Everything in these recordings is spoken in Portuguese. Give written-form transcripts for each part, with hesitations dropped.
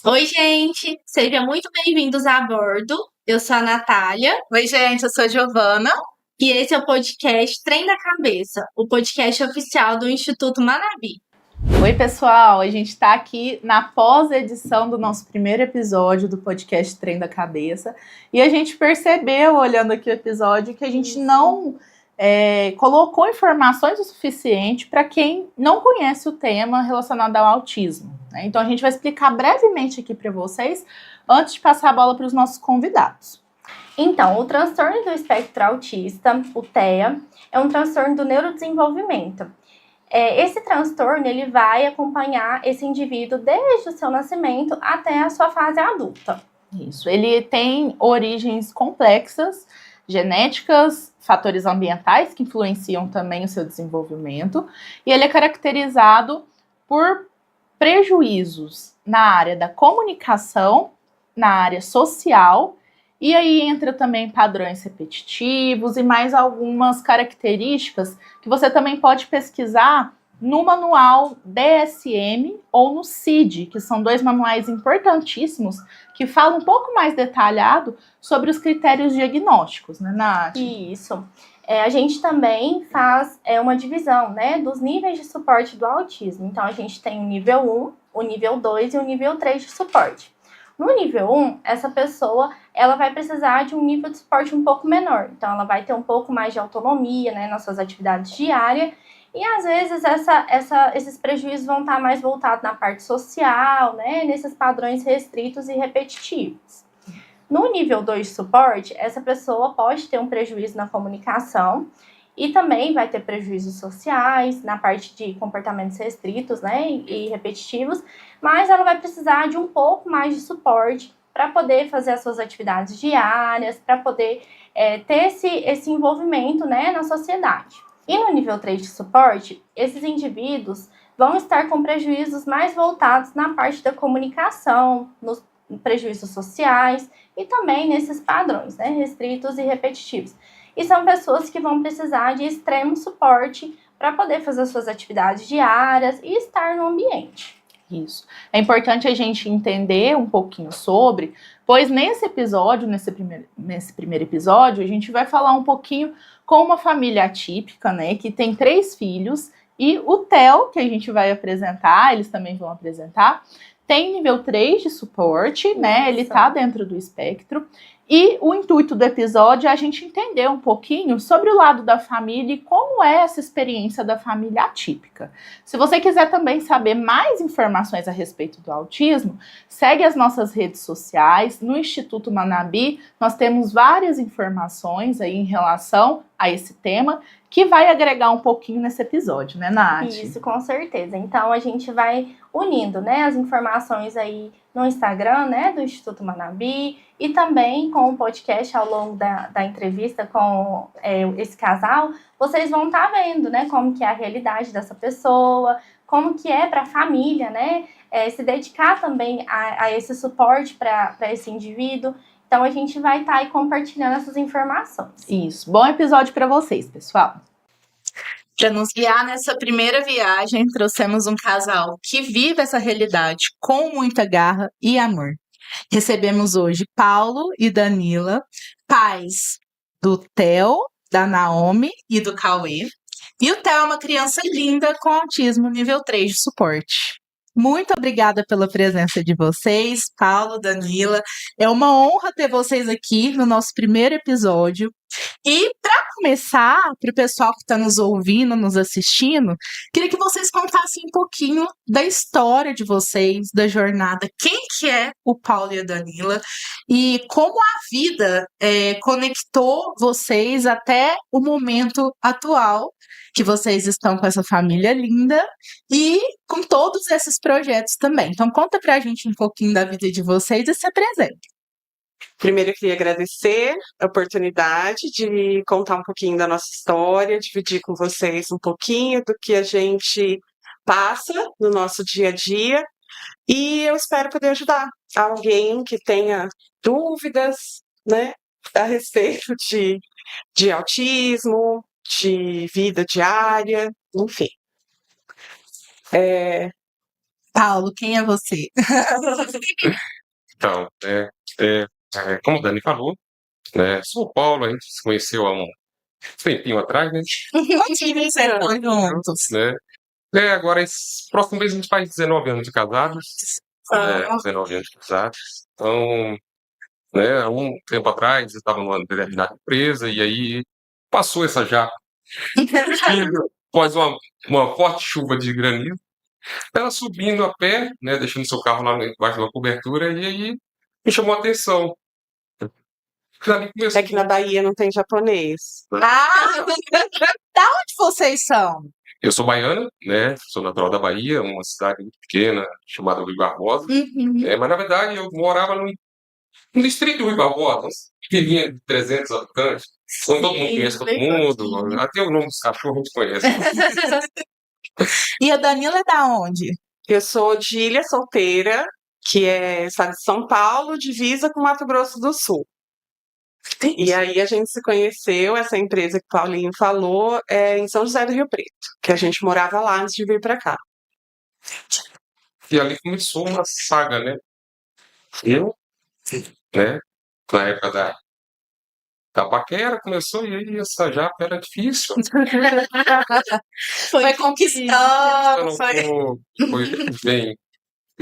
Oi, gente! Sejam muito bem-vindos a bordo. Eu sou a Natália Oi, gente, eu sou a Giovana. e esse é o podcast Trem da Cabeça, o podcast oficial do Instituto Manabi. Oi, pessoal, a gente está aqui na pós-edição do nosso primeiro episódio do podcast Trem da Cabeça e a gente percebeu, olhando aqui o episódio, que a gente não colocou informações o suficiente para quem não conhece o tema relacionado ao autismo, né? Então a gente vai explicar brevemente aqui para vocês antes de passar a bola para os nossos convidados. Então, o transtorno do espectro autista, o TEA, é um transtorno do neurodesenvolvimento. Esse transtorno ele vai acompanhar esse indivíduo desde o seu nascimento até a sua fase adulta. Isso, ele tem origens complexas, genéticas, fatores ambientais que influenciam também o seu desenvolvimento, e ele é caracterizado por prejuízos na área da comunicação, na área social, e aí entra também padrões repetitivos e mais algumas características que você também pode pesquisar no manual DSM ou no CID, que são dois manuais importantíssimos que falam um pouco mais detalhado sobre os critérios diagnósticos, né, Nath? Isso. A gente também faz uma divisão, né, dos níveis de suporte do autismo. Então, a gente tem o nível 1, o nível 2 e o nível 3 de suporte. No nível 1, essa pessoa ela vai precisar de um nível de suporte um pouco menor. Então, ela vai ter um pouco mais de autonomia, né, nas suas atividades diárias. E, às vezes, esses prejuízos vão estar mais voltados na parte social, né, nesses padrões restritos e repetitivos. No nível 2 de suporte, essa pessoa pode ter um prejuízo na comunicação e também vai ter prejuízos sociais na parte de comportamentos restritos, né, e repetitivos, mas ela vai precisar de um pouco mais de suporte para poder fazer as suas atividades diárias, para poder ter esse envolvimento, né, na sociedade. E no nível 3 de suporte, esses indivíduos vão estar com prejuízos mais voltados na parte da comunicação, nos prejuízos sociais e também nesses padrões, né, restritos e repetitivos. E são pessoas que vão precisar de extremo suporte para poder fazer suas atividades diárias e estar no ambiente. Isso. É importante a gente entender um pouquinho sobre, pois nesse episódio, nesse primeiro episódio, a gente vai falar um pouquinho com uma família atípica, né, que tem 3 filhos, e o Theo, que a gente vai apresentar, eles também vão apresentar, tem nível 3 de suporte, né, ele tá dentro do espectro, e o intuito do episódio é a gente entender um pouquinho sobre o lado da família e como é essa experiência da família atípica. Se você quiser também saber mais informações a respeito do autismo, segue as nossas redes sociais. No Instituto Manabi, nós temos várias informações aí em relação a esse tema, que vai agregar um pouquinho nesse episódio, né, Nath? Isso, com certeza. Então, a gente vai unindo, né, as informações aí no Instagram, né, do Instituto Manabi e também com o podcast ao longo da entrevista com esse casal, vocês vão estar vendo, né, como que é a realidade dessa pessoa, como que é para a família, né, se dedicar também a esse suporte para esse indivíduo. Então, a gente vai estar aí compartilhando essas informações. Isso. Bom episódio para vocês, pessoal. Para nos guiar nessa primeira viagem, trouxemos um casal que vive essa realidade com muita garra e amor. Recebemos hoje Paulo e Danila, pais do Theo, da Naomi e do Cauê. E o Theo é uma criança linda com autismo nível 3 de suporte. Muito obrigada pela presença de vocês, Paulo, Danila. É uma honra ter vocês aqui no nosso primeiro episódio. E para começar, para o pessoal que está nos ouvindo, nos assistindo, queria que vocês contassem um pouquinho da história de vocês, da jornada, quem que é o Paulo e a Danila e como a vida conectou vocês até o momento atual que vocês estão com essa família linda e com todos esses projetos também. Então conta pra gente um pouquinho da vida de vocês e se apresente. Primeiro, eu queria agradecer a oportunidade de contar um pouquinho da nossa história, dividir com vocês um pouquinho do que a gente passa no nosso dia a dia. E eu espero poder ajudar alguém que tenha dúvidas, né, a respeito de autismo, de vida diária, enfim. Paulo, quem é você? Então, como o Dani falou, né, sou o Paulo, a gente se conheceu há um tempinho atrás, né? Vocês foram juntos. né? Agora, esse próximo mês a gente faz 19 anos de casados. 19 anos de casados. Então, há um tempo atrás, eu estava numa determinada empresa, e aí passou essa jaca. Após uma forte chuva de granizo, ela subindo a pé, né, deixando seu carro lá embaixo de uma cobertura, e aí me chamou a atenção. Ali começou. É que na Bahia não tem japonês. Ah, da onde vocês são? Eu sou baiano, né? Sou natural da Bahia, uma cidade muito pequena chamada Rui Barbosa. Mas na verdade eu morava no distrito do Rui Barbosa, que vinha de 300 habitantes. Então todo mundo conhece todo mundo, até o nome dos cachorros a gente conhece. E a Danila é da onde? Eu sou de Ilha Solteira, que é estado de São Paulo, divisa com Mato Grosso do Sul. E aí a gente se conheceu, essa empresa que o Paulinho falou, em São José do Rio Preto, que a gente morava lá antes de vir para cá. E ali começou uma saga, né? Eu, né? Na época da paquera, começou, e aí essa japa era difícil. Foi conquistando, Foi bem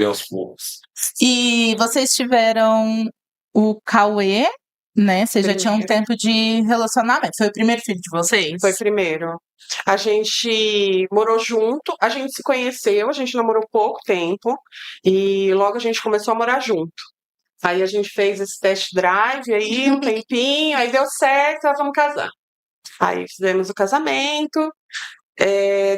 aos poucos. E vocês tiveram o Cauê, né? Vocês já tinham um tempo de relacionamento. Foi o primeiro filho de vocês? Foi primeiro. A gente morou junto, a gente se conheceu, a gente namorou pouco tempo e logo a gente começou a morar junto. Aí a gente fez esse test drive aí, um tempinho, aí deu certo, nós vamos casar. Aí fizemos o casamento,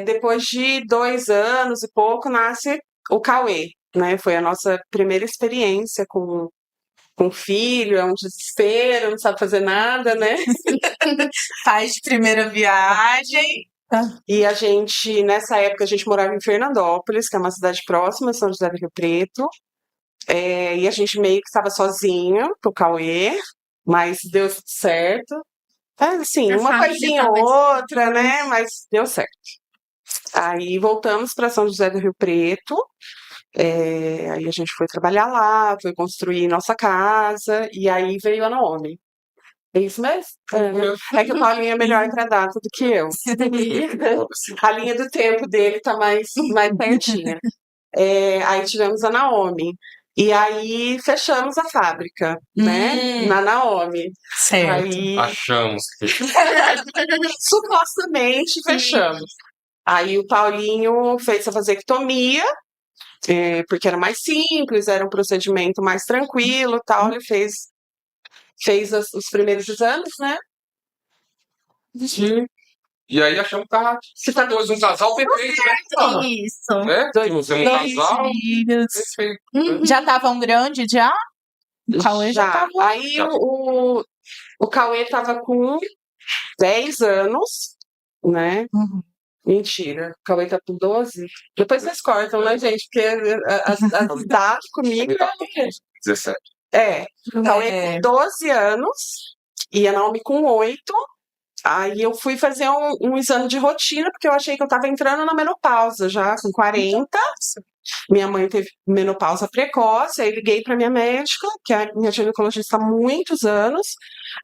depois de 2 anos e pouco nasce o Cauê, né? Foi a nossa primeira experiência com filho, é um desespero, não sabe fazer nada, né? Faz de primeira viagem. E a gente, nessa época, a gente morava em Fernandópolis, que é uma cidade próxima, São José do Rio Preto. E a gente meio que estava sozinho pro Cauê, mas deu certo. Assim, A uma família coisinha ou outra, né? Mas deu certo. Aí voltamos para São José do Rio Preto. Aí a gente foi trabalhar lá, foi construir nossa casa, e aí veio a Naomi. É isso mesmo? É que o Paulinho é melhor pra data do que eu. A linha do tempo dele tá mais pertinha. Aí tivemos a Naomi. E aí fechamos a fábrica, né? Na Naomi. Certo. Aí, Achamos que supostamente, fechamos. Aí o Paulinho fez a vasectomia, porque era mais simples, era um procedimento mais tranquilo, tal. Ele fez os primeiros exames, né? E aí achamos que tá dois, um casal perfeito, né? Isso. Né? Tínhamos um casal filhos. perfeito. Já estavam grandes já? O Cauê já tava. Aí Já. o Cauê tava com 10 anos, né? Mentira, o Cauê tá com 12. Depois vocês cortam, né, gente? Porque as datas comigo. 17. O Cauê com 12 anos e a Naomi com 8. Aí eu fui fazer um exame de rotina, porque eu achei que eu tava entrando na menopausa já, com 40. Minha mãe teve menopausa precoce, aí liguei pra minha médica, que é minha ginecologista há muitos anos.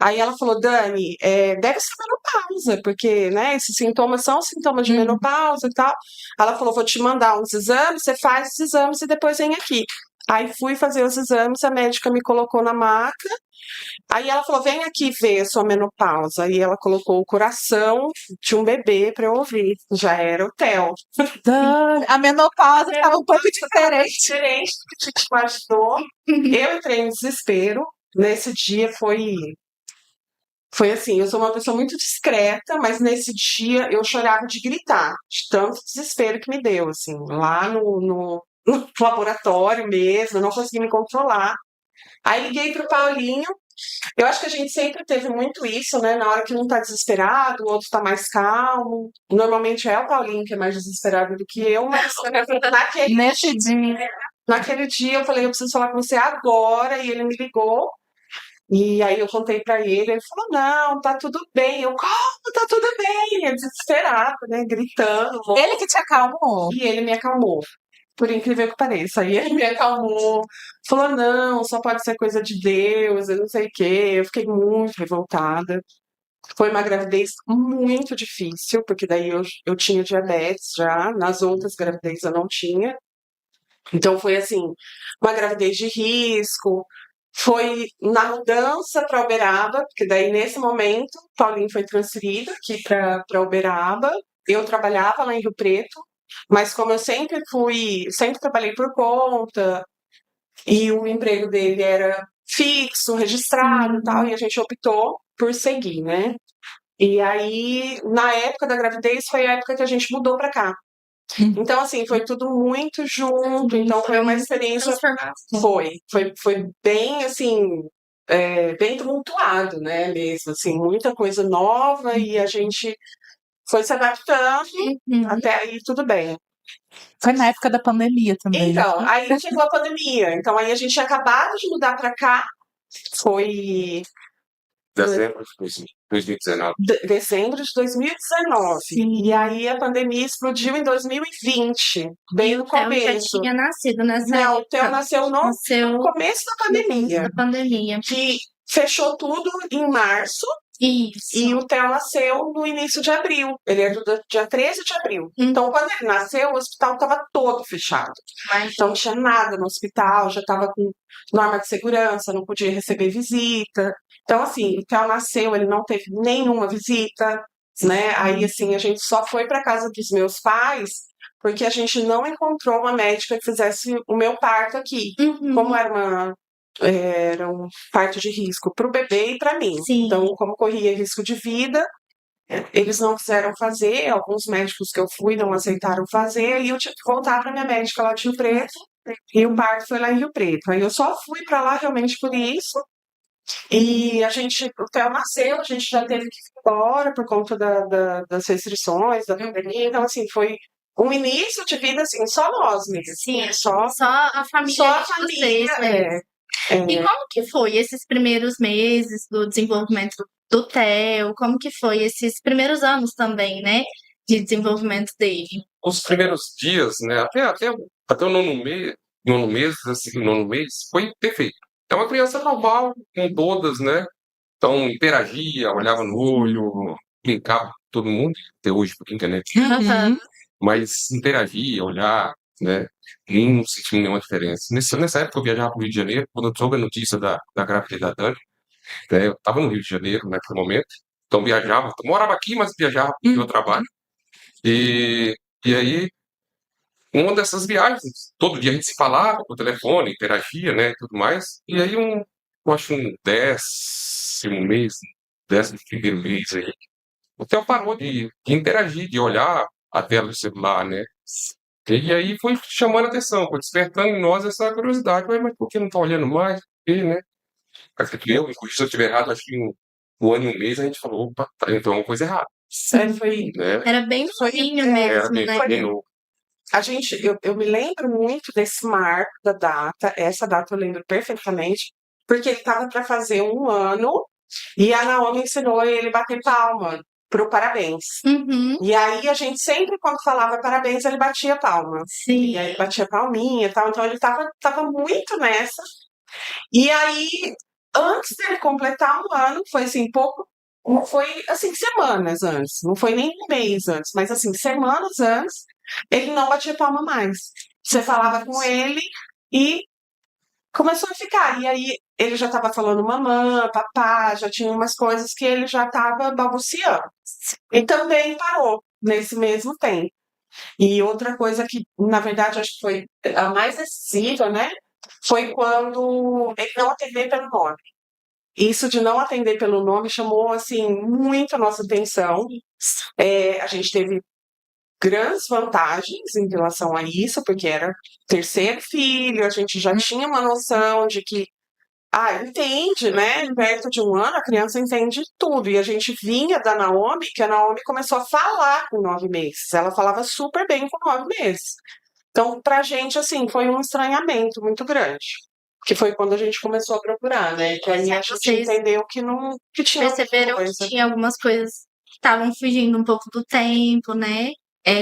Aí ela falou, Dani, deve ser menopausa, porque, né, esses sintomas são sintomas de menopausa e tal. Ela falou, vou te mandar uns exames, você faz os exames e depois vem aqui. Aí fui fazer os exames, a médica me colocou na maca. Aí ela falou, vem aqui ver a sua menopausa. Aí ela colocou o coração de um bebê pra eu ouvir. Já era o Theo. A menopausa estava um pouco diferente. Diferente do que a gente imaginou. Eu entrei em desespero. Nesse dia foi assim, eu sou uma pessoa muito discreta, mas nesse dia eu chorava de gritar, de tanto desespero que me deu, assim, lá no laboratório mesmo, eu não consegui me controlar. Aí liguei pro Paulinho. Eu acho que a gente sempre teve muito isso, né? Na hora que um tá desesperado, o outro tá mais calmo. Normalmente é o Paulinho que é mais desesperado do que eu, mas naquele dia eu falei, eu preciso falar com você agora, e ele me ligou. E aí eu contei pra ele falou, não, tá tudo bem. Eu, como tá tudo bem? Ele desesperado, né? Gritando. Ele que te acalmou. E ele me acalmou. por incrível que pareça. Aí ele me acalmou, falou: não, só pode ser coisa de Deus, eu não sei o quê. Eu fiquei muito revoltada. Foi uma gravidez muito difícil, porque daí eu tinha diabetes já, nas outras gravidez eu não tinha. Então foi assim, uma gravidez de risco. Foi na mudança para Uberaba, porque daí nesse momento Paulinho foi transferido aqui para Uberaba. Eu trabalhava lá em Rio Preto, mas como eu sempre trabalhei por conta, e o emprego dele era fixo, registrado e tal, e a gente optou por seguir, né? E aí, na época da gravidez, foi a época que a gente mudou para cá. Então, assim, foi tudo muito junto, então foi uma experiência. Foi bem, assim, bem tumultuado, né, mesmo, assim, muita coisa nova e a gente foi se adaptando, até aí tudo bem. Foi na época da pandemia também. Então, aí chegou a pandemia, então aí a gente tinha acabado de mudar para cá, foi Dezembro de 2019. dezembro de 2019, e aí a pandemia explodiu em 2020, bem no O Theo já começo. tinha nascido nessa Não, o época. Theo nasceu no Nasceu começo da no começo pandemia, da pandemia. que fechou tudo em março, Isso. e o Theo nasceu no início de abril. Ele é do dia 13 de abril. Então, quando ele nasceu, o hospital estava todo fechado. Então, não tinha nada no hospital, já estava com norma de segurança, não podia receber visita. Então, assim, o Theo nasceu, ele não teve nenhuma visita, né? Aí, assim, a gente só foi para casa dos meus pais porque a gente não encontrou uma médica que fizesse o meu parto aqui. Como era um parto de risco para o bebê e para mim. Sim. Então, como corria risco de vida, eles não quiseram fazer, alguns médicos que eu fui não aceitaram fazer, e eu tive que voltar para minha médica lá de Rio Preto, e o parto foi lá em Rio Preto. Aí eu só fui para lá realmente por isso, e o Theo nasceu, a gente já teve que ir embora por conta das restrições, da pandemia, então assim, foi um início de vida assim, só nós mesmo. Sim, Só a família só a de família, vocês, né? E como que foi esses primeiros meses do desenvolvimento do Theo? Como que foi esses primeiros anos também, né? De desenvolvimento dele? Os primeiros dias, né, até o nono mês, assim, nono mês, foi perfeito. É uma criança normal, com todas, né? Então, interagia, olhava no olho, brincava com todo mundo, até hoje, porque internet. Mas interagia, olhar, né? Não sentia nenhuma diferença. Nessa época eu viajava para o Rio de Janeiro, quando eu soube a notícia da gravidez da Dani, né? Eu estava no Rio de Janeiro naquele momento, então viajava, morava aqui, mas viajava para o meu trabalho. E aí, uma dessas viagens, todo dia a gente se falava por telefone, interagia, né, tudo mais. E aí, eu acho um 11º mês aí, o Theo parou de interagir, de olhar a tela do celular, né? E aí foi chamando a atenção, foi despertando em nós essa curiosidade. Ué, mas por que não tá olhando mais? Por quê, né? Acredito eu, inclusive, se eu estiver errado, acho que um ano e um mês a gente falou, opa, tá, então uma coisa errada. foi Né? Era bem novinho mesmo, né? Bem novo. eu me lembro muito desse marco da data, essa data eu lembro perfeitamente, porque ele estava para fazer um ano e a Naomi ensinou ele a bater palma pro parabéns. E aí a gente sempre, quando falava parabéns, ele batia palma. Sim. E aí ele batia palminha e tal, então ele tava muito nessa. E aí, antes dele completar um ano, foi assim, foi assim, semanas antes, não foi nem um mês antes, mas assim, semanas antes, ele não batia palma mais. Você falava com ele e começou a ficar. E aí ele já estava falando mamã, papá, já tinha umas coisas que ele já estava balbuciando. E também parou nesse mesmo tempo. E outra coisa que, na verdade, acho que foi a mais decisiva, né? Foi quando ele não atendeu pelo nome. Isso de não atender pelo nome chamou, assim, muito a nossa atenção. A gente teve grandes vantagens em relação a isso, porque era terceiro filho, a gente já tinha uma noção de que, entende, né? Perto de um ano, a criança entende tudo. E a gente vinha da Naomi, que a Naomi começou a falar com 9 meses. Ela falava super bem com 9 meses. Então, pra gente, assim, foi um estranhamento muito grande. Que foi quando a gente começou a procurar, né? Que aí a gente entendeu que tinha perceberam coisa. que tinha algumas coisas que estavam fugindo um pouco do tempo, né?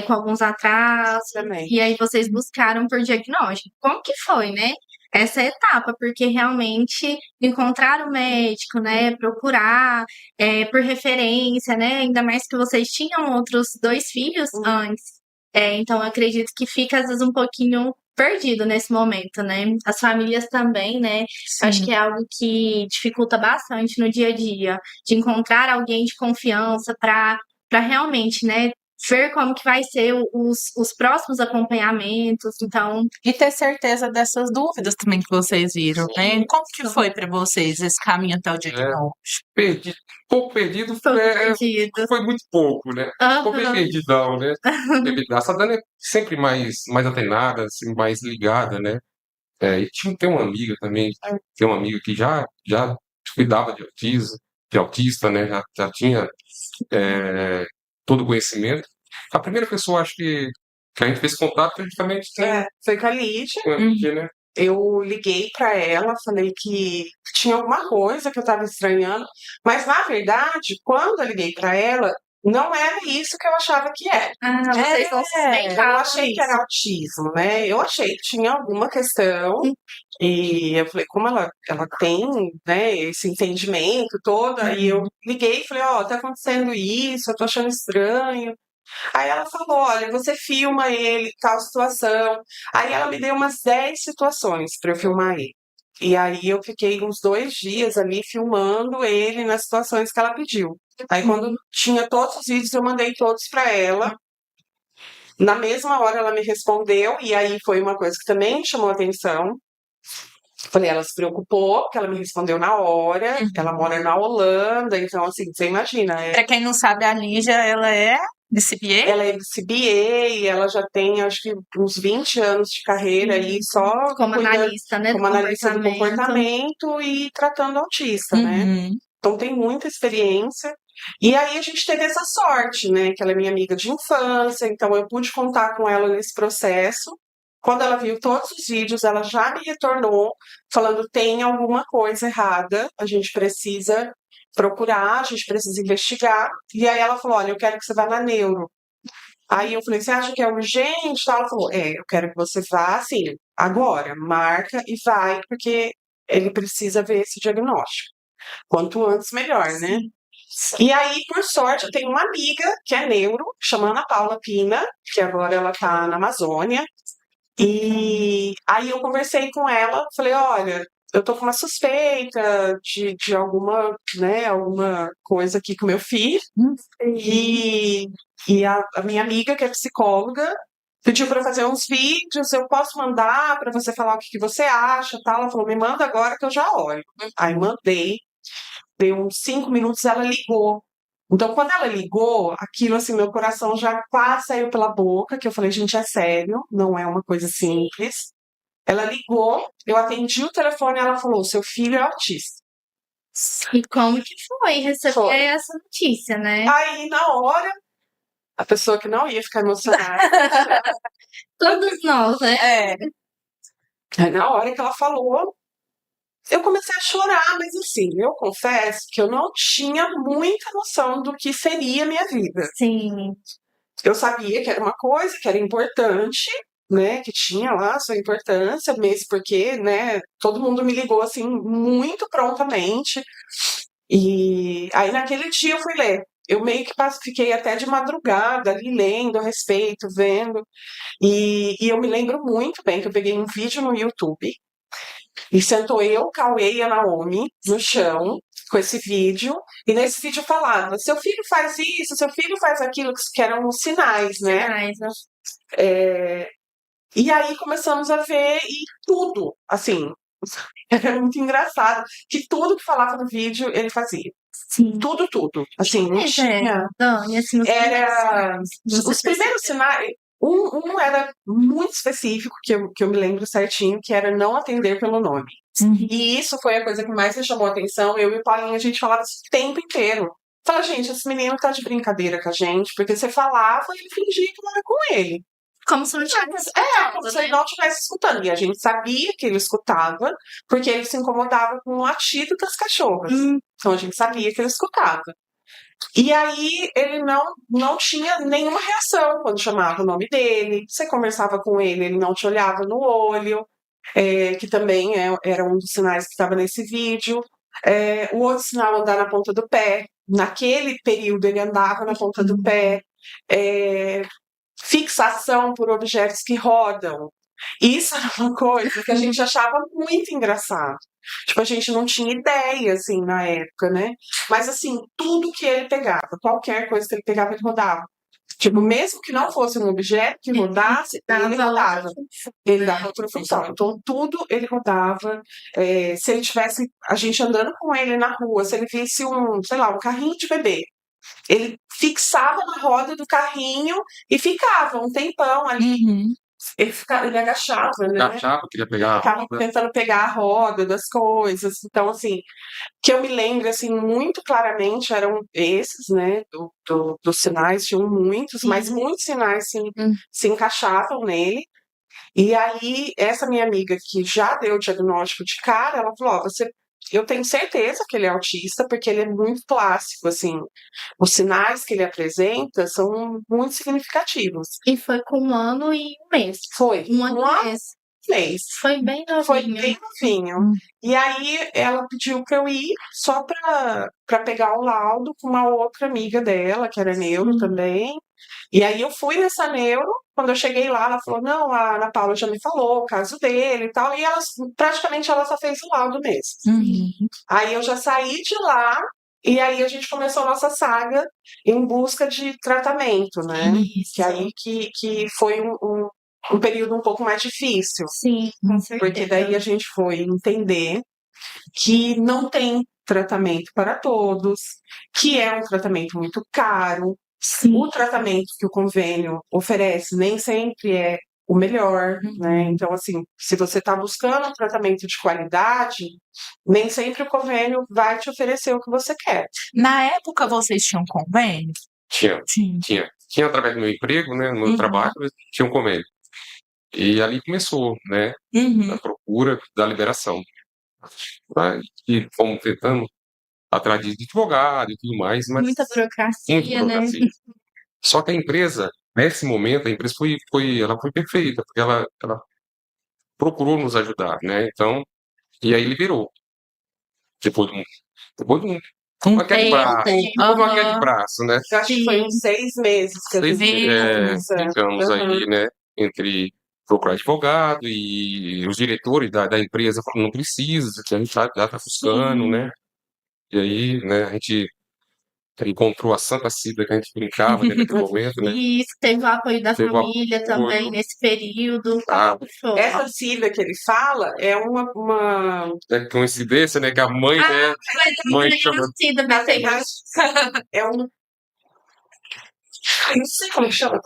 com alguns atrasos, Também. e aí vocês buscaram por diagnóstico. Como que foi, né? Essa etapa, porque realmente encontrar o médico, né? Procurar por referência, né? Ainda mais que vocês tinham outros 2 filhos antes. Então, eu acredito que fica, às vezes, um pouquinho perdido nesse momento, né? As famílias também, né? Acho que é algo que dificulta bastante no dia a dia, de encontrar alguém de confiança para realmente, né? Ver como que vai ser os próximos acompanhamentos. Então, E ter certeza dessas dúvidas também que vocês viram, né? Como que foi para vocês esse caminho até o diagnóstico? Perdido, pouco perdido, Pouco perdido. foi muito pouco, né? Ficou bem perdidão, né? A Sadana é sempre mais antenada, assim, mais ligada, né? E tem uma amiga também, tem uma amiga que já cuidava de autismo, de autista, né? Já tinha todo o conhecimento. A primeira pessoa, acho que a gente fez contato foi justamente Foi com a Lídia. com a Lídia, né? Eu liguei para ela, falei que tinha alguma coisa que eu estava estranhando, mas na verdade, quando eu liguei para ela, não era isso que eu achava que era. Vocês não Eu suspeitavam achei que era isso. autismo, né? Eu achei que tinha alguma questão. E eu falei, como ela tem, né, esse entendimento todo, aí eu liguei e falei, ó, tá acontecendo isso, eu tô achando estranho. Aí ela falou, olha, você filma ele, tal situação. Aí ela me deu umas 10 situações para eu filmar ele. E aí eu fiquei uns 2 dias ali filmando ele nas situações que ela pediu. Aí quando tinha todos os vídeos, eu mandei todos para ela. Na mesma hora ela me respondeu, e aí foi uma coisa que também chamou atenção. Falei, ela se preocupou, porque ela me respondeu na hora. Ela mora na Holanda, então assim, você imagina. Para quem não sabe, a Lígia, ela é de CPA? Ela é CBA, ela já tem acho que uns 20 anos de carreira aí só Como cuidando analista, né? como analista do comportamento e tratando autista, né? Uhum. Então tem muita experiência. E aí a gente teve essa sorte, né? Que ela é minha amiga de infância, então eu pude contar com ela nesse processo. Quando ela viu todos os vídeos, ela já me retornou falando: tem alguma coisa errada, a gente precisa procurar, a gente precisa investigar. E aí ela falou: olha, eu quero que você vá na neuro. Aí eu falei: você acha que é urgente? Ela falou: eu quero que você vá assim, agora, marca e vai, porque ele precisa ver esse diagnóstico. Quanto antes, melhor, né? E aí, por sorte, eu tenho uma amiga que é neuro, chama Ana Paula Pina, que agora ela tá na Amazônia. E aí eu conversei com ela, falei, olha, eu tô com uma suspeita de alguma, né, alguma coisa aqui com meu filho. E a minha amiga, que é psicóloga, pediu para fazer uns vídeos, eu posso mandar para você falar o que você acha, tal. Ela falou, me manda agora que eu já olho. Aí mandei, deu uns 5 minutos, ela ligou. Então, quando ela ligou, aquilo assim, meu coração já quase saiu pela boca, que eu falei, gente, é sério, não é uma coisa simples. Ela ligou, eu atendi o telefone e ela falou, seu filho é autista. E como que foi receber essa notícia, né? Aí, na hora, a pessoa que não ia ficar emocionada, Todos nós, né? aí na hora que ela falou, eu comecei a chorar, mas assim, eu confesso que eu não tinha muita noção do que seria a minha vida. Sim. Eu sabia que era uma coisa, que era importante, né, que tinha lá a sua importância, mesmo porque, né, todo mundo me ligou, assim, muito prontamente. E aí, naquele dia, eu fui ler. Eu meio que fiquei até de madrugada ali lendo a respeito, vendo. E eu me lembro muito bem que eu peguei um vídeo no YouTube e sentou eu, o Cauê e a Naomi no chão com esse vídeo. E nesse vídeo falava, seu filho faz isso, seu filho faz aquilo, que eram os sinais, né? Sinais, né? E aí começamos a ver e tudo, assim, era muito engraçado, que tudo que falava no vídeo ele fazia. Sim. Tudo. Assim, não tinha. Dani, assim, Era. Os primeiros sinais. Um era muito específico, que eu me lembro certinho, que era não atender pelo nome. E isso foi a coisa que mais me chamou a atenção. Eu e o Paulinho, a gente falava isso o tempo inteiro. Fala, gente, esse menino tá de brincadeira com a gente, porque você falava e ele fingia que não era com ele. Como se não tivesse Como se ele não estivesse escutando. E a gente sabia que ele escutava, porque ele se incomodava com o latido das cachorras. Então a gente sabia que ele escutava. E aí ele não tinha nenhuma reação quando chamava o nome dele. Você conversava com ele não te olhava no olho, que também era um dos sinais que estava nesse vídeo. O outro sinal, andar na ponta do pé. Naquele período ele andava na ponta do pé. Fixação por objetos que rodam. Isso era uma coisa que a gente achava muito engraçado. Tipo, a gente não tinha ideia, assim, na época, né? Mas, assim, tudo que ele pegava, qualquer coisa que ele pegava, ele rodava. Tipo, mesmo que não fosse um objeto que rodasse, ele rodava. Ele dava outra função. Então, tudo ele rodava. Se ele tivesse, a gente andando com ele na rua, se ele visse um carrinho de bebê, ele fixava na roda do carrinho e ficava um tempão ali. Ele agachava, né? Achava que ia pegar. Ficava tentando pegar a roda das coisas. Então, assim, que eu me lembro, assim, muito claramente eram esses, né? Dos sinais, tinham muitos, mas muitos sinais se encaixavam nele. E aí, essa minha amiga que já deu o diagnóstico de cara, ela falou: eu tenho certeza que ele é autista, porque ele é muito clássico, assim. Os sinais que ele apresenta são muito significativos. E foi com 1 ano e 1 mês. Foi. 1 ano e 1 mês. Mês. Foi bem novinho. Foi bem novinho. E aí ela pediu para eu ir só para pegar o laudo com uma outra amiga dela, que era neuro também. E aí eu fui nessa neuro, quando eu cheguei lá, ela falou: não, a Ana Paula já me falou o caso dele e tal. E praticamente ela só fez o laudo mesmo. Aí eu já saí de lá, e aí a gente começou a nossa saga em busca de tratamento, né? Que aí que foi um período um pouco mais difícil. Sim, com certeza. Porque daí a gente foi entender que não tem tratamento para todos, que é um tratamento muito caro. Sim. O tratamento que o convênio oferece nem sempre é o melhor, né? Então, assim, se você está buscando um tratamento de qualidade, nem sempre o convênio vai te oferecer o que você quer. Na época, vocês tinham convênio? Tinha através do meu emprego, né? No meu trabalho, tinha um convênio. E ali começou, né? A procura da liberação. E fomos tentando atrás de advogado e tudo mais, mas Muita burocracia, né? Só que a empresa, nesse momento, a empresa ela foi perfeita, porque ela procurou nos ajudar, né? Então, e aí liberou. Depois de uma queda de braço, uma queda de braço, né? Eu acho que foi uns 6 meses que a gente ficamos aí, né? Entre procurar advogado e os diretores da empresa falaram: não precisa, que a gente já está buscando, né? E aí, né, a gente encontrou a Santa Cida que a gente brincava naquele momento, né? Isso, teve o apoio da Teve o família apoio. também nesse período. Essa Cida que ele fala é uma coincidência, né? Que a mãe, né? Mãe chama. Na verdade, é um. Não sei como chama,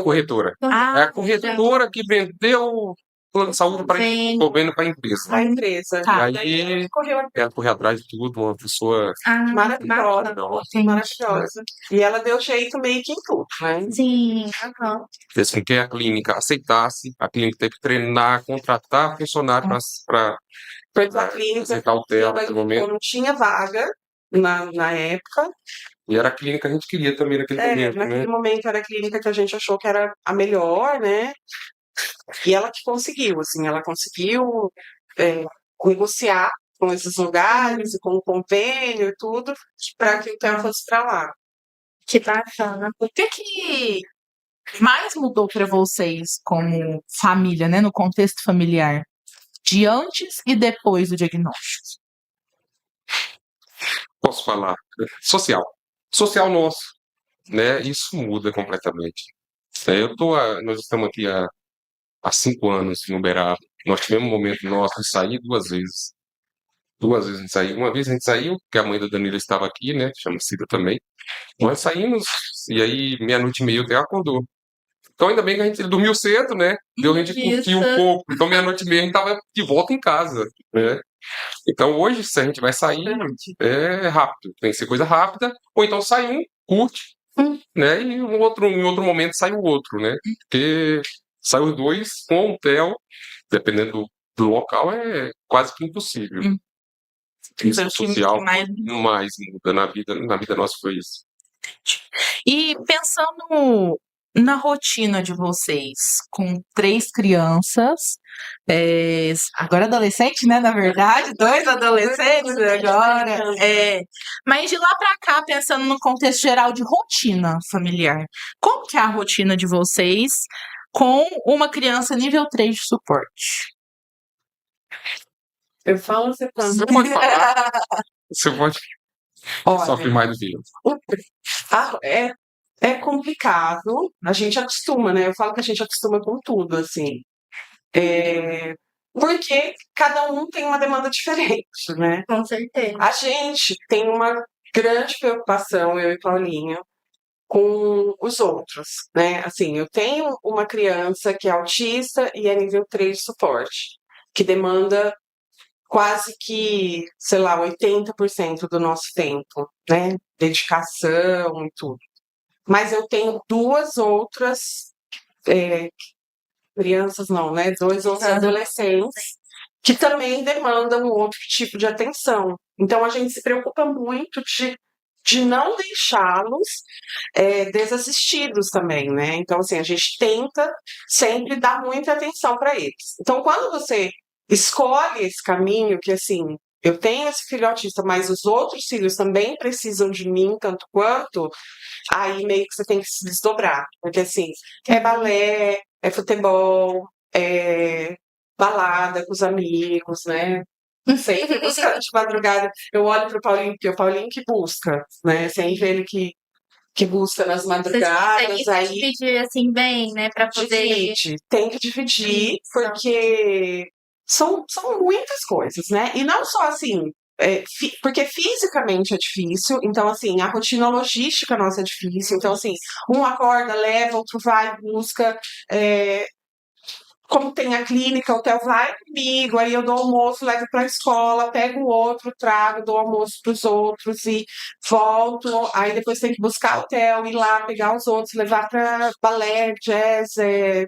Corretora. É a corretora que vendeu o plano de saúde para a empresa. A empresa. E aí ela correu atrás de tudo, uma pessoa maravilhosa. E ela deu jeito meio que em tudo, né? Sim. Fez com que a clínica aceitasse, a clínica teve que treinar, contratar funcionário para a clínica aceitar o TEL naquele momento. Não tinha vaga na época. E era a clínica que a gente queria também naquele momento, naquele momento era a clínica que a gente achou que era a melhor, né? E ela que conseguiu, assim, ela conseguiu negociar com esses lugares e com o convênio e tudo, para que o TEL fosse para lá. Que bacana. O que mais mudou para vocês como família, né, no contexto familiar, de antes e depois do diagnóstico? Posso falar? Social nosso, né? Isso muda completamente. Nós estamos aqui há 5 anos no Uberaba. Nós tivemos um momento nosso de sair 2 vezes. 2 vezes a gente saiu. Uma vez a gente saiu, porque a mãe da Danila estava aqui, né? Chama Cida também. Nós saímos, e aí 00:30 o Theo acordou. Então ainda bem que a gente dormiu cedo, né? Deu a gente curtir um pouco. Então 00:30 a gente estava de volta em casa, né? Então hoje, se a gente vai sair, é rápido. Tem que ser coisa rápida. Ou então sai um, curte, né? E em outro momento sai o outro, né? Porque sai os dois com o TEL, dependendo do local, é quase que impossível. Isso social mais muda na vida nossa foi isso. E pensando na rotina de vocês, com 3 crianças, agora adolescente, né, na verdade, 2 adolescentes agora, mas de lá para cá, pensando no contexto geral de rotina familiar, como que é a rotina de vocês com uma criança nível 3 de suporte? Eu falo, você fala. Você pode falar, você pode sofre Olha, mais do que eu. é complicado, a gente acostuma, né? Eu falo que a gente acostuma com tudo, assim. Porque cada um tem uma demanda diferente, né? Com certeza. A gente tem uma grande preocupação, eu e Paulinho, com os outros, né? Assim, eu tenho uma criança que é autista e é nível 3 de suporte, que demanda quase que, sei lá, 80% do nosso tempo, né? Dedicação e tudo. Mas eu tenho 2 outras crianças, não, né? 2 outros adolescentes que também demandam outro tipo de atenção. Então a gente se preocupa muito de não deixá-los desassistidos também, né? Então, assim, a gente tenta sempre dar muita atenção para eles. Então, quando você escolhe esse caminho, que assim, eu tenho esse filho autista, mas os outros filhos também precisam de mim tanto quanto, aí meio que você tem que se desdobrar. Porque assim, é balé, é futebol, é balada com os amigos, né? Sempre buscando de madrugada. Eu olho pro Paulinho, porque é o Paulinho que busca, né? Sempre ele que busca nas Vocês madrugadas, conseguem aí dividir assim bem, né? Pra poder. divide. Tem que dividir, Isso. porque são muitas coisas, né? E não só assim, porque fisicamente é difícil, então assim, a rotina logística nossa é difícil, então assim, um acorda, leva, outro vai, busca, como tem a clínica, o Theo vai comigo, aí eu dou almoço, levo para a escola, pego o outro, trago, dou almoço para os outros e volto. Aí depois tem que buscar o Theo, ir lá, pegar os outros, levar para balé, jazz,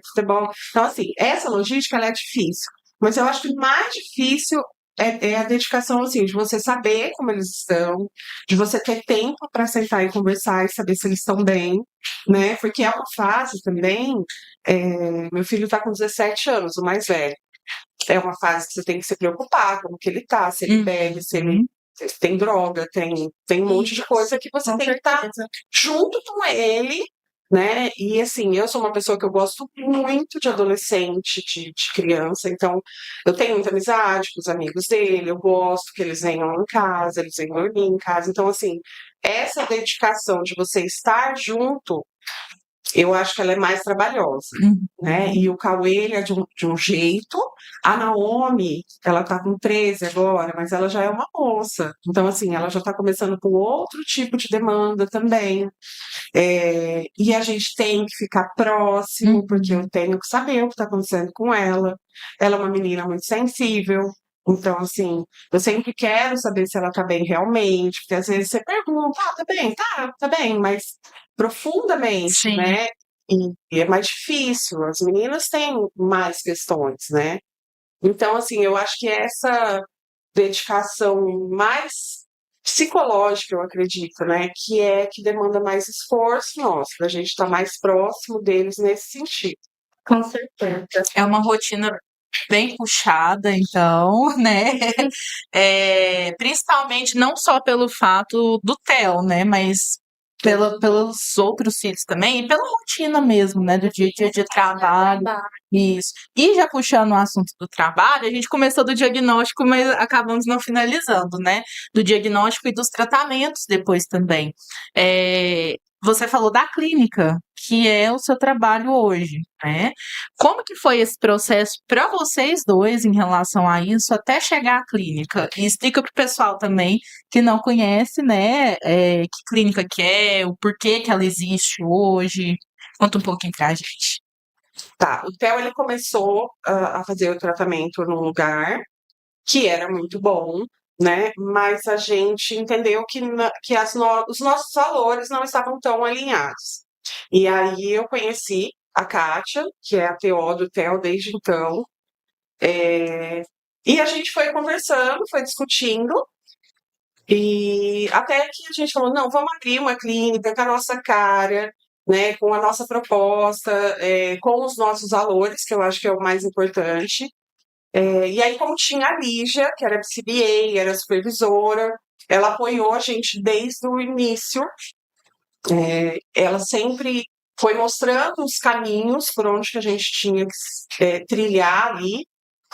futebol. Então, assim, essa logística ela é difícil. Mas eu acho que o mais difícil é a dedicação, assim, de você saber como eles estão, de você ter tempo para sentar e conversar e saber se eles estão bem, né? Porque é uma fase também. Meu filho está com 17 anos, o mais velho. É uma fase que você tem que se preocupar, como que ele tá, se ele bebe, se ele tem droga, tem um monte de coisa que você Com tem que estar certeza. junto com ele, né? E assim, eu sou uma pessoa que eu gosto muito de adolescente, de criança, então eu tenho muita amizade com os amigos dele, eu gosto que eles venham em casa, eles venham dormir em casa. Então, assim, essa dedicação de você estar junto eu acho que ela é mais trabalhosa, né? E o Cauê, ele é de um jeito. A Naomi, ela tá com 13 agora, mas ela já é uma moça. Então, assim, ela já tá começando com outro tipo de demanda também. E a gente tem que ficar próximo, porque eu tenho que saber o que tá acontecendo com ela. Ela é uma menina muito sensível. Então, assim, eu sempre quero saber se ela tá bem realmente, porque às vezes você pergunta, tá bem, tá bem, mas profundamente, Sim. né? E é mais difícil, as meninas têm mais questões, né? Então, assim, eu acho que essa dedicação mais psicológica, eu acredito, né? Que demanda mais esforço nosso, pra gente estar mais próximo deles nesse sentido. Com certeza. É uma rotina bem puxada, então, né? Principalmente não só pelo fato do Theo, né? Mas pelos outros filhos também, e pela rotina mesmo, né? Do dia a dia de trabalho. Isso. E já puxando o assunto do trabalho, a gente começou do diagnóstico, mas acabamos não finalizando, né? Do diagnóstico e dos tratamentos depois também. Você falou da clínica, que é o seu trabalho hoje, né? Como que foi esse processo para vocês dois em relação a isso até chegar à clínica? E explica para o pessoal também que não conhece, né? Que clínica que é, o porquê que ela existe hoje. Conta um pouquinho pra gente. Tá, o Theo, ele começou a fazer o tratamento num lugar que era muito bom, né? Mas a gente entendeu que os nossos valores não estavam tão alinhados. E aí eu conheci a Kátia, que é a TO do Theo desde então, e a gente foi conversando, foi discutindo, E até que a gente falou, não, vamos abrir uma clínica com a nossa cara, né, com a nossa proposta, com os nossos valores, que eu acho que é o mais importante. E aí, como tinha a Lígia, que era CBA, era supervisora, ela apoiou a gente desde o início. Ela sempre foi mostrando os caminhos por onde que a gente tinha que trilhar ali,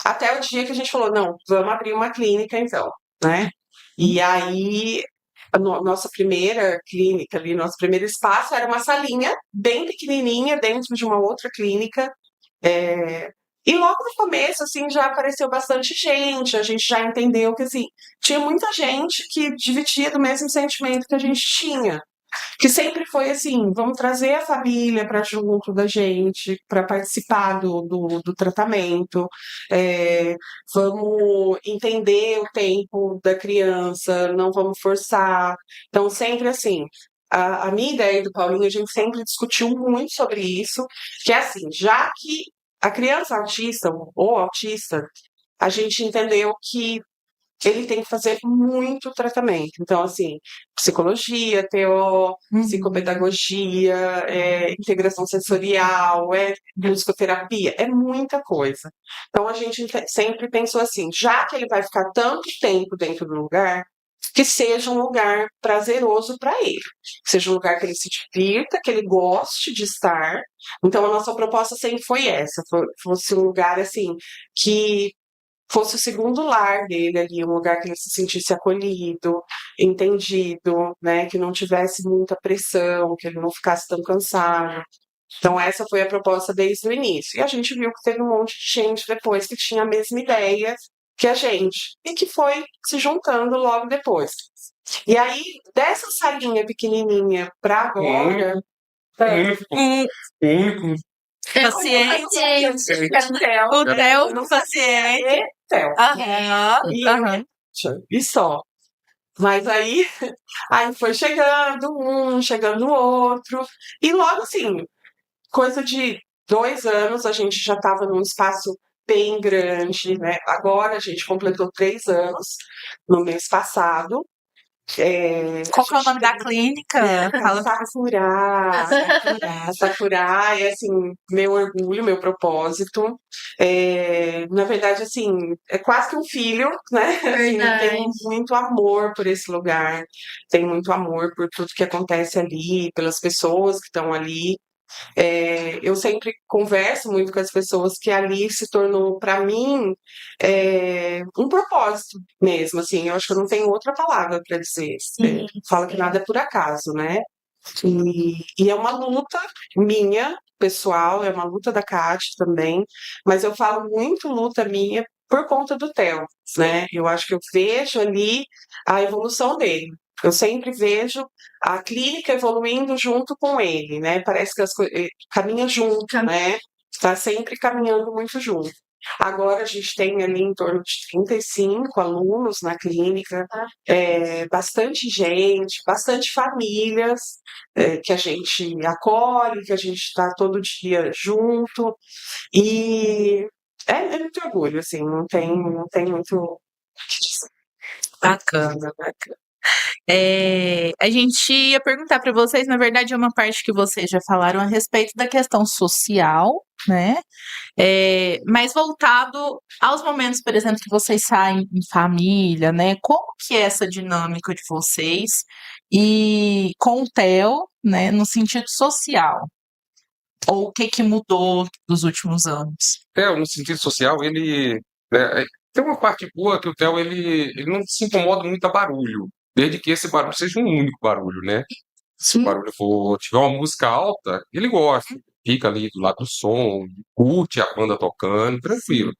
até o dia que a gente falou, não, vamos abrir uma clínica então, né? E aí, nossa primeira clínica ali, nosso primeiro espaço era uma salinha bem pequenininha dentro de uma outra clínica. E logo no começo, assim, já apareceu bastante gente, a gente já entendeu que, assim, tinha muita gente que dividia do mesmo sentimento que a gente tinha. Que sempre foi assim, vamos trazer a família para junto da gente, para participar do tratamento, vamos entender o tempo da criança, não vamos forçar. Então, sempre assim, a minha ideia e do Paulinho, a gente sempre discutiu muito sobre isso, que é assim, já que a criança autista ou autista, a gente entendeu que ele tem que fazer muito tratamento. Então, assim, psicologia, TO, psicopedagogia, integração sensorial, musicoterapia, é muita coisa. Então, a gente sempre pensou assim, já que ele vai ficar tanto tempo dentro do lugar, que seja um lugar prazeroso para ele, que seja um lugar que ele se divirta, que ele goste de estar. Então, a nossa proposta sempre foi essa, fosse um lugar assim que fosse o segundo lar dele ali, um lugar que ele se sentisse acolhido, entendido, né, que não tivesse muita pressão, que ele não ficasse tão cansado. Então essa foi a proposta desde o início. E a gente viu que teve um monte de gente depois que tinha a mesma ideia que a gente e que foi se juntando logo depois. E aí, dessa salinha pequenininha para agora, O único Paciente. O Theo, não paciente. Theo. Aham. E, Aham. e só. Mas aí foi chegando um, chegando o outro. E logo assim, coisa de 2 anos, a gente já estava num espaço bem grande, né? Agora a gente completou 3 anos no mês passado. Qual que é o nome da clínica? Fala. Sakura, Sakura é assim, meu orgulho, meu propósito. Na verdade, assim, é quase que um filho, né? Assim, Verdade. tem muito amor por esse lugar, tem muito amor por tudo que acontece ali, pelas pessoas que estão ali. Eu sempre converso muito com as pessoas que ali se tornou, para mim, um propósito mesmo, assim, eu acho que eu não tenho outra palavra para dizer. Fala que nada é por acaso, né? E é uma luta minha, pessoal, é uma luta da Cátia também, mas eu falo muito luta minha por conta do Theo, né? Eu acho que eu vejo ali a evolução dele. Eu sempre vejo a clínica evoluindo junto com ele, né? Parece que as coisas caminham junto, né? Está sempre caminhando muito junto. Agora a gente tem ali em torno de 35 alunos na clínica, bastante gente, bastante famílias que a gente acolhe, que a gente está todo dia junto. E é muito orgulho, assim, não tem muito o que dizer. Bacana, bacana. A gente ia perguntar para vocês, na verdade, é uma parte que vocês já falaram a respeito da questão social, né? Mas voltado aos momentos, por exemplo, que vocês saem em família, né? Como que é essa dinâmica de vocês e com o Theo, né? No sentido social? Ou o que mudou nos últimos anos? No sentido social, ele, né, tem uma parte boa que o Theo ele não se incomoda muito a barulho, desde que esse barulho seja um único barulho, né? Se o barulho tiver uma música alta, ele gosta, fica ali do lado do som, curte a banda tocando, tranquilo,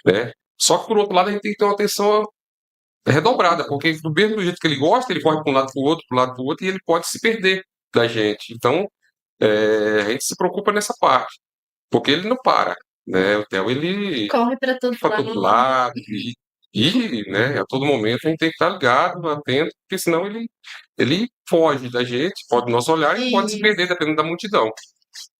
né? Só que por outro lado a gente tem que ter uma atenção redobrada, porque do mesmo jeito que ele gosta, ele corre para um lado para o outro, para um lado para o outro, e ele pode se perder da gente. Então, a gente se preocupa nessa parte, porque ele não para, né? O Theo, ele Corre pra todo para todo lado, né, a todo momento a gente tem que estar ligado, atento, porque senão ele foge da gente, pode do nosso olhar e pode se perder dependendo da multidão,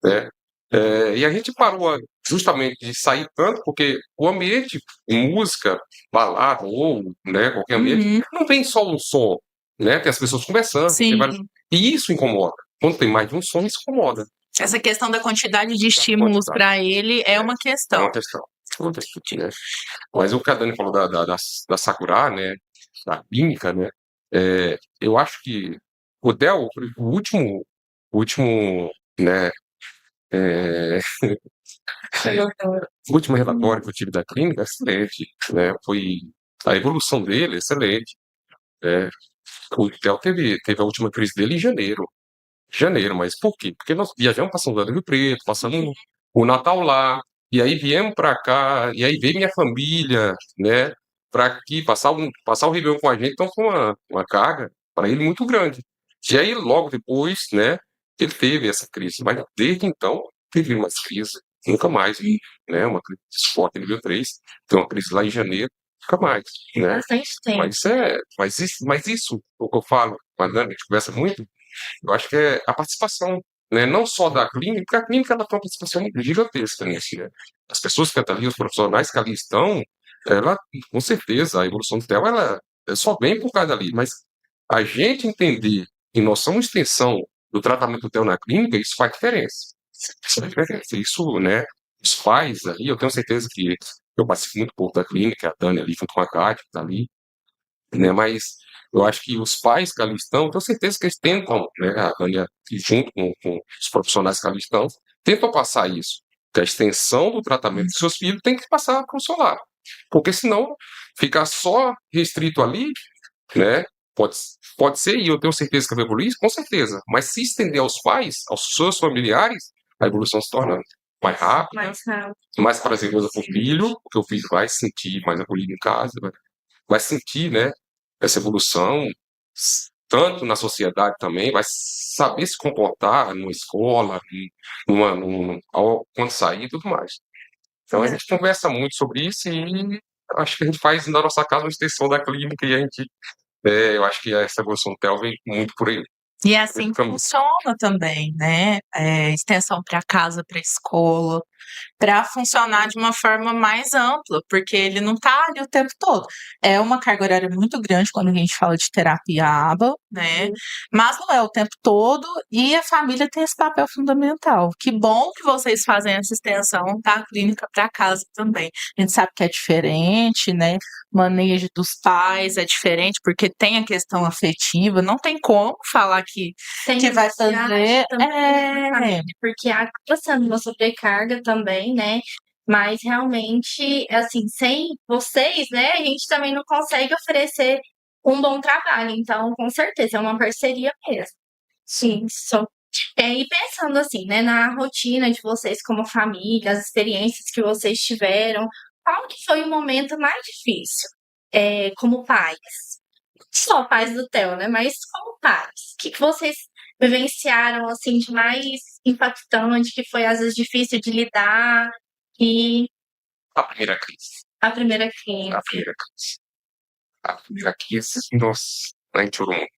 né? E a gente parou justamente de sair tanto, porque o ambiente, música, balada ou, né, qualquer ambiente, Uhum. não tem só um som, né? Tem as pessoas conversando, tem vários... Sim. E isso incomoda. Quando tem mais de um som, isso incomoda. Essa questão da quantidade de Da estímulos quantidade. para ele é uma É questão. uma questão. Vamos discutir, né? Mas o que a Dani falou da Sakura, né? Da clínica, né? Eu acho que o Theo, o último, né? é, o último relatório que eu tive da clínica, excelente, né? Foi a evolução dele, excelente. Né? O Theo teve a última crise dele em janeiro. Janeiro, mas por quê? Porque nós viajamos para São José do Rio Preto, passamos o Natal lá, e aí viemos para cá, e aí veio minha família, né, para aqui, passar o Réveillon com a gente, então foi uma carga para ele muito grande. E aí, logo depois, né, ele teve essa crise, mas desde então, teve mais crise, nunca mais vi, né, uma crise forte em nível 3, tem uma crise lá em janeiro, nunca mais, né. Bastante tempo. Mas isso, o que eu falo, com a Dani, a gente conversa muito, eu acho que é a participação, né? Não só da clínica, porque a clínica ela tem uma participação gigantesca nisso, né? As pessoas que estão ali, os profissionais que ali estão, ela, com certeza, a evolução do TEL, ela só vem por causa dali, mas a gente entender que nós somos extensão do tratamento do TEL na clínica, isso faz diferença. Isso faz diferença. Isso, né? Os pais ali, eu tenho certeza que eu participo muito pouco da clínica, a Dani ali junto com a Kátia, que está ali, né? Mas eu acho que os pais que ali estão, tenho certeza que eles tentam, né, a Rania, junto com os profissionais que ali estão, tentam passar isso. Que a extensão do tratamento dos seus filhos tem que passar para o solar. Porque senão, ficar só restrito ali, né, pode ser, e eu tenho certeza que vai evoluir, com certeza. Mas se estender aos pais, aos seus familiares, a evolução se torna mais rápida, Mais rápido. mais prazerosa para o filho, porque o filho vai se sentir mais acolhido em casa, vai sentir, né, essa evolução, tanto na sociedade também, vai saber se comportar numa escola, quando sair e tudo mais. Então a gente conversa muito sobre isso e acho que a gente faz na nossa casa uma extensão da clínica e eu acho que essa evolução do TEL vem muito por aí. E é assim que Fica muito- funciona também, né? Extensão para casa, para escola, para funcionar de uma forma mais ampla, porque ele não está ali o tempo todo. É uma carga horária muito grande quando a gente fala de terapia ABA, né? Mas não é o tempo todo e a família tem esse papel fundamental. Que bom que vocês fazem essa extensão da clínica para casa também. A gente sabe que é diferente, né? Manejo dos pais é diferente, porque tem a questão afetiva, não tem como falar que Tem vai ansiedade fazer. também, porque acaba sendo uma sobrecarga também, né? Mas realmente, assim, sem vocês, né, a gente também não consegue oferecer um bom trabalho. Então, com certeza, é uma parceria mesmo. Sim, só. E pensando assim, né, na rotina de vocês como família, as experiências que vocês tiveram, qual que foi o momento mais difícil, como pais? Só pais do Theo, né? Mas como pais, o que vocês vivenciaram assim de mais impactante, que foi às vezes difícil de lidar e A primeira crise. a primeira crise? A primeira crise. A primeira crise, nossa, a gente chorou muito.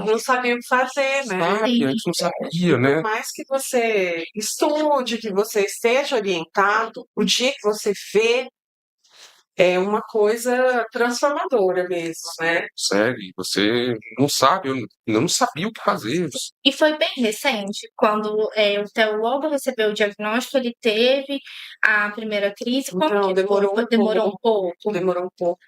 Não sabia o que fazer, né? Sabe, a gente não sabia, né? Por mais que você estude, que você esteja orientado, o dia que você vê é uma coisa transformadora mesmo, né? Sério, você não sabe, eu não sabia o que fazer. E foi bem recente, quando o Theo logo recebeu o diagnóstico, ele teve a primeira crise. Como Então, que demorou foi? um Demorou um pouco. Demorou um pouco.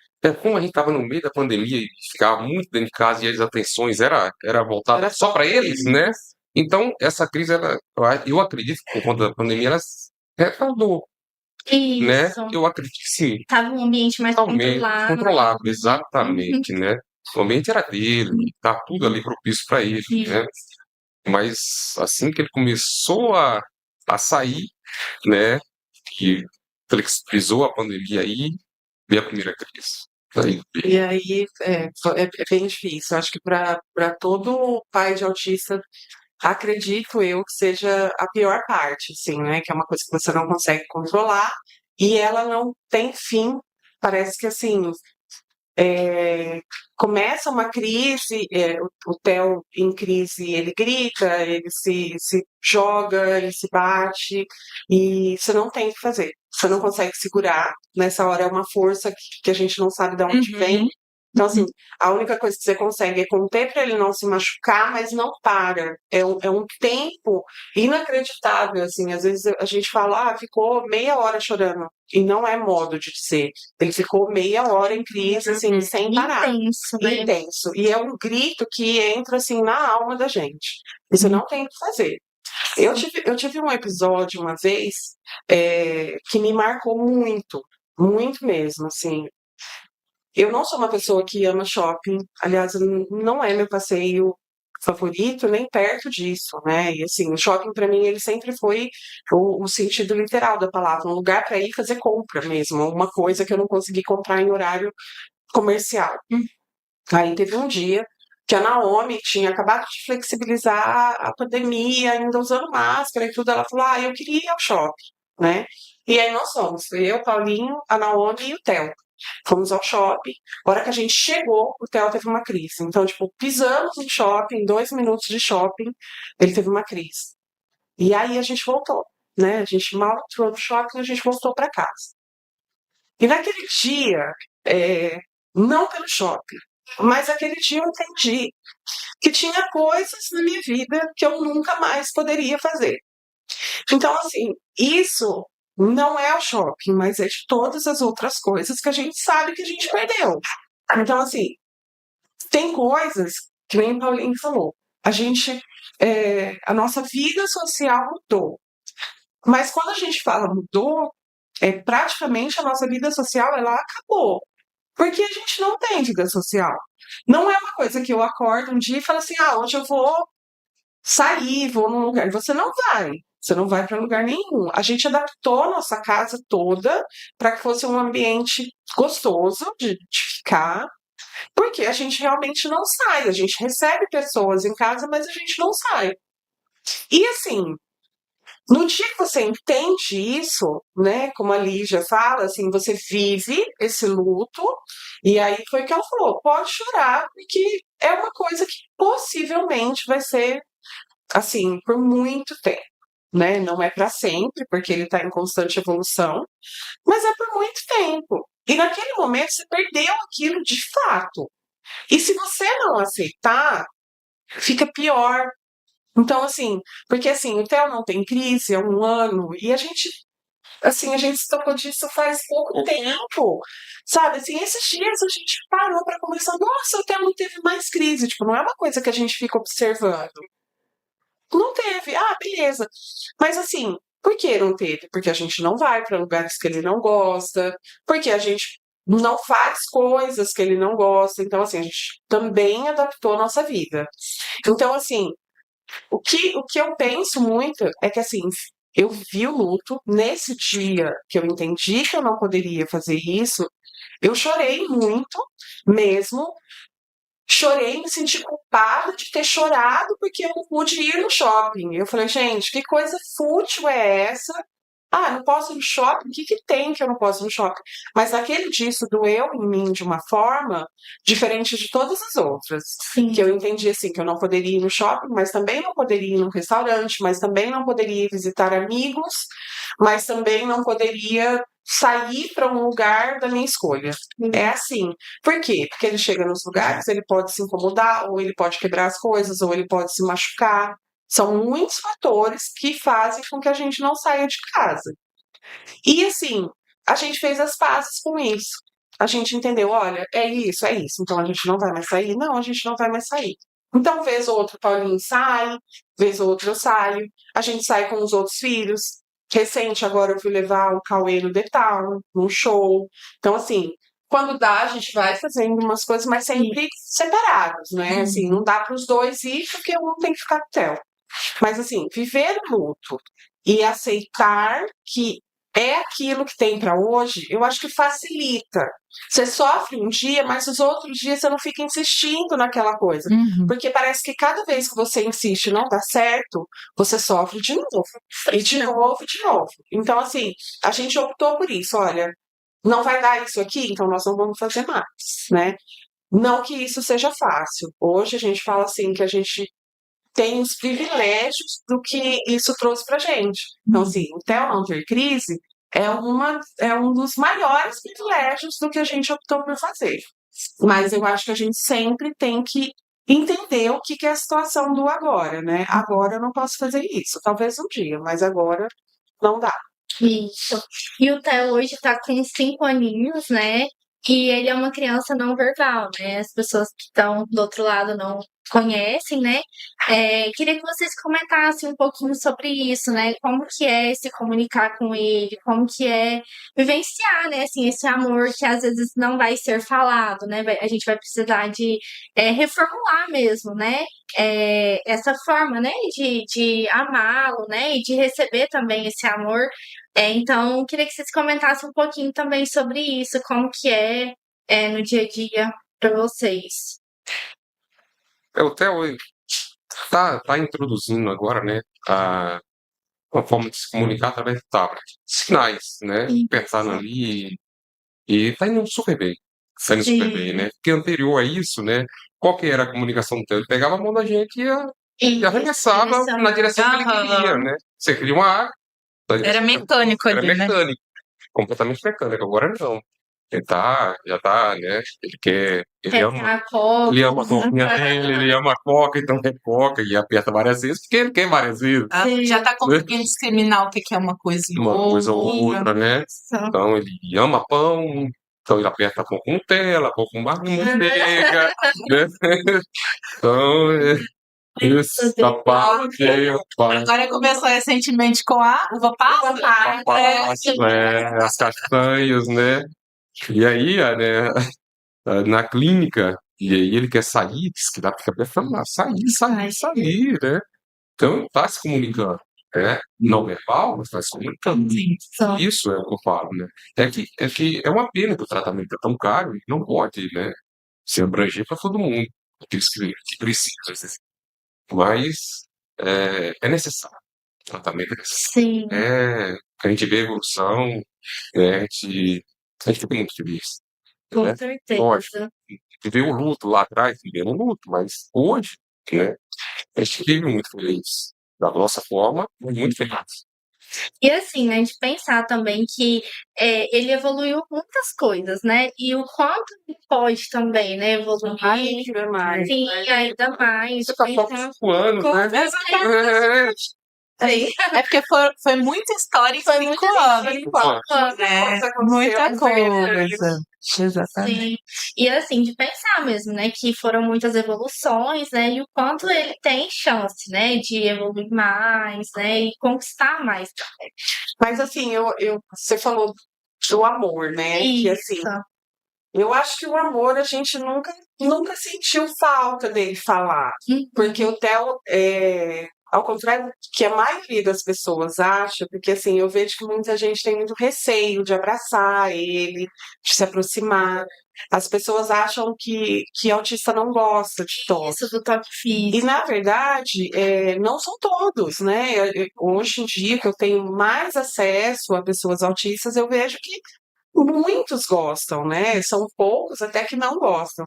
Como a gente estava no meio da pandemia e ficava muito dentro de casa e as atenções era voltada Era só para eles, né? Então, essa crise, eu acredito que por conta da pandemia, ela retardou, né? Isso. Eu acredito que sim, Tava um ambiente mais totalmente controlado, Uhum. exatamente, né? O ambiente era dele, tá tudo ali propício para ele, né? Mas assim que ele começou a sair, né? Que flexibilizou a pandemia aí, veio a primeira crise. Aí, E aí é bem difícil. Acho que para todo pai de autista, acredito eu que seja a pior parte, assim, né? Que é uma coisa que você não consegue controlar e ela não tem fim. Parece que assim, começa uma crise, o Theo em crise, ele grita, ele se joga, ele se bate, e você não tem o que fazer. Você não consegue segurar. Nessa hora é uma força que a gente não sabe de onde vem. Então, assim, a única coisa que você consegue é conter para ele não se machucar, mas não para. É um tempo inacreditável, assim. Às vezes a gente fala, ficou meia hora chorando. E não é modo de ser. Ele ficou meia hora em crise, assim, sem parar. Intenso, né? Intenso. E é um grito que entra, assim, na alma da gente. E você não tem o que fazer. Eu tive um episódio uma vez que me marcou muito, muito mesmo, assim. Eu não sou uma pessoa que ama shopping, aliás, não é meu passeio favorito, nem perto disso, né? E assim, o shopping para mim ele sempre foi o sentido literal da palavra, um lugar para ir fazer compra mesmo, uma coisa que eu não consegui comprar em horário comercial. Aí teve um dia que a Naomi tinha acabado de flexibilizar a pandemia, ainda usando máscara e tudo, ela falou, eu queria ir ao shopping, né? E aí nós fomos, fui eu, Paulinho, a Naomi e o Theo. Fomos ao shopping. A hora que a gente chegou, o Theo teve uma crise. Então, tipo, pisamos no shopping, 2 minutos de shopping, ele teve uma crise. E aí a gente voltou, né? A gente mal entrou no shopping, a gente voltou para casa. E naquele dia, não pelo shopping, mas aquele dia eu entendi que tinha coisas na minha vida que eu nunca mais poderia fazer. Então, assim, isso não é o shopping, mas é de todas as outras coisas que a gente sabe que a gente perdeu. Então, assim, tem coisas que nem o Paulinho falou. A nossa vida social mudou. Mas quando a gente fala mudou, praticamente a nossa vida social ela acabou. Porque a gente não tem vida social. Não é uma coisa que eu acordo um dia e falo assim, hoje eu vou sair, vou num lugar. Você não vai. Você não vai para lugar nenhum. A gente adaptou a nossa casa toda para que fosse um ambiente gostoso de ficar, porque a gente realmente não sai. A gente recebe pessoas em casa, mas a gente não sai. E assim, no dia que você entende isso, né, como a Lígia fala, assim, você vive esse luto, e aí foi o que ela falou, pode chorar, porque é uma coisa que possivelmente vai ser, assim, por muito tempo, né, não é para sempre, porque ele está em constante evolução, mas é por muito tempo. E naquele momento você perdeu aquilo de fato. E se você não aceitar, fica pior. Então, assim, porque assim, o Theo não tem crise há 1 ano e a gente se tocou disso faz pouco tempo, sabe? Assim, esses dias a gente parou para conversar, nossa, o Theo não teve mais crise, tipo, não é uma coisa que a gente fica observando. Não teve, beleza. Mas assim, por que não teve? Porque a gente não vai para lugares que ele não gosta, porque a gente não faz coisas que ele não gosta, então assim, a gente também adaptou a nossa vida. Então, assim, o que eu penso muito é que, assim, eu vi o luto nesse dia que eu entendi que eu não poderia fazer isso, eu chorei muito mesmo, chorei, me senti culpada de ter chorado porque eu não pude ir no shopping. Eu falei, gente, que coisa fútil é essa? Não posso ir no shopping? O que tem que eu não posso ir no shopping? Mas aquele dia isso doeu em mim de uma forma diferente de todas as outras. Sim. Que eu entendi assim, que eu não poderia ir no shopping, mas também não poderia ir num restaurante, mas também não poderia ir visitar amigos, mas também não poderia sair para um lugar da minha escolha. É assim. Por quê? Porque ele chega nos lugares, ele pode se incomodar, ou ele pode quebrar as coisas, ou ele pode se machucar. São muitos fatores que fazem com que a gente não saia de casa. E assim, a gente fez as pazes com isso. A gente entendeu, olha, é isso. Então a gente não vai mais sair? Não, a gente não vai mais sair. Então, vez ou outra, o Paulinho sai, vez ou outra eu saio. A gente sai com os outros filhos. Recente, agora eu fui levar o Cauê no The Town, num show. Então, assim, quando dá, a gente vai fazendo umas coisas, mas sempre separados, né? Assim, não dá para os dois ir, porque um tem que ficar com o Theo. Mas, assim, viver o luto e aceitar que é aquilo que tem para hoje, eu acho que facilita. Você sofre um dia, mas os outros dias você não fica insistindo naquela coisa. Porque parece que cada vez que você insiste e não dá certo, você sofre de novo. E de novo, de novo. Então, assim, a gente optou por isso. Olha, não vai dar isso aqui, então nós não vamos fazer mais, né? Não que isso seja fácil. Hoje a gente fala assim que a gente tem os privilégios do que isso trouxe pra gente. Então, assim, o TEL não ter crise é um dos maiores privilégios do que a gente optou por fazer. Mas eu acho que a gente sempre tem que entender o que é a situação do agora, né? Agora eu não posso fazer isso. Talvez um dia, mas agora não dá. Isso. E o Theo hoje tá com 5 aninhos, né? E ele é uma criança não verbal, né? As pessoas que estão do outro lado não conhecem, né? Queria que vocês comentassem um pouquinho sobre isso, né? Como que é se comunicar com ele, como que é vivenciar, né? Assim, esse amor que às vezes não vai ser falado, né? A gente vai precisar de reformular mesmo, né? Essa forma, né? De amá-lo, né? E de receber também esse amor. Então, queria que vocês comentassem um pouquinho também sobre isso, como que no dia a dia para vocês. O Theo tá introduzindo agora, né, uma forma de se comunicar através de tablet. Sinais, né? Pensando ali. E tá indo super bem. Tá indo super bem, né? Porque anterior a isso, né? Qual que era a comunicação do Theo? Ele pegava a mão da gente e arremessava na direção que ele queria, né? Você queria uma água. Era mecânico Era ali, né? mecânico. Completamente mecânico. Agora não. Já tá, né? Ele ama A coca. ele ama a coquinha dele, ele ama a coca, então quer coca e aperta várias vezes, porque ele quer várias vezes. Já tá conseguindo discriminar o que é uma coisa e Uma coisa ou outra. outra, né? Então ele ama pão, então ele aperta pão com Nutella, pão com barra de manteiga, né? Então, isso, Agora começou recentemente com a uva passa. as castanhas, né? E aí, né, na clínica, e aí ele quer sair, diz que dá pra ficar falando, sair, né? Então, tá se comunicando, né? Não verbal, mas tá se comunicando. Isso é o que eu falo, né? É que é uma pena que o tratamento é tão caro e não pode, né, se abranger para todo mundo, aqueles que precisam. Mas é necessário. O tratamento é necessário. Sim. A gente vê a evolução, né, a gente fica muito feliz. Com Né? certeza. Lógico, viveu o luto lá atrás, vivendo o luto, mas hoje, né, a gente vive muito feliz. Da nossa forma, muito feliz. E assim, né, de pensar também que ele evoluiu muitas coisas, né? E o quanto ele pode também, né, evoluir. Ainda mais. Sim, ainda mais. Você tá só com 5 anos, Com né? certeza. É porque foi muita história em 5 anos. Né? Muita coisa. Exatamente. Sim. E assim, de pensar mesmo, né, que foram muitas evoluções, né, e o quanto ele tem chance, né, de evoluir mais, né, e conquistar mais também. Mas assim, você falou do amor, né? Que assim, Isso. eu acho que o amor a gente nunca sentiu falta dele falar. Porque o Theo, ao contrário do que a maioria das pessoas acha, porque assim, eu vejo que muita gente tem muito receio de abraçar ele, de se aproximar. As pessoas acham que autista não gosta de toque. Isso do toque físico. E, na verdade, não são todos, né? Hoje em dia, que eu tenho mais acesso a pessoas autistas, eu vejo que muitos gostam, né? São poucos até que não gostam.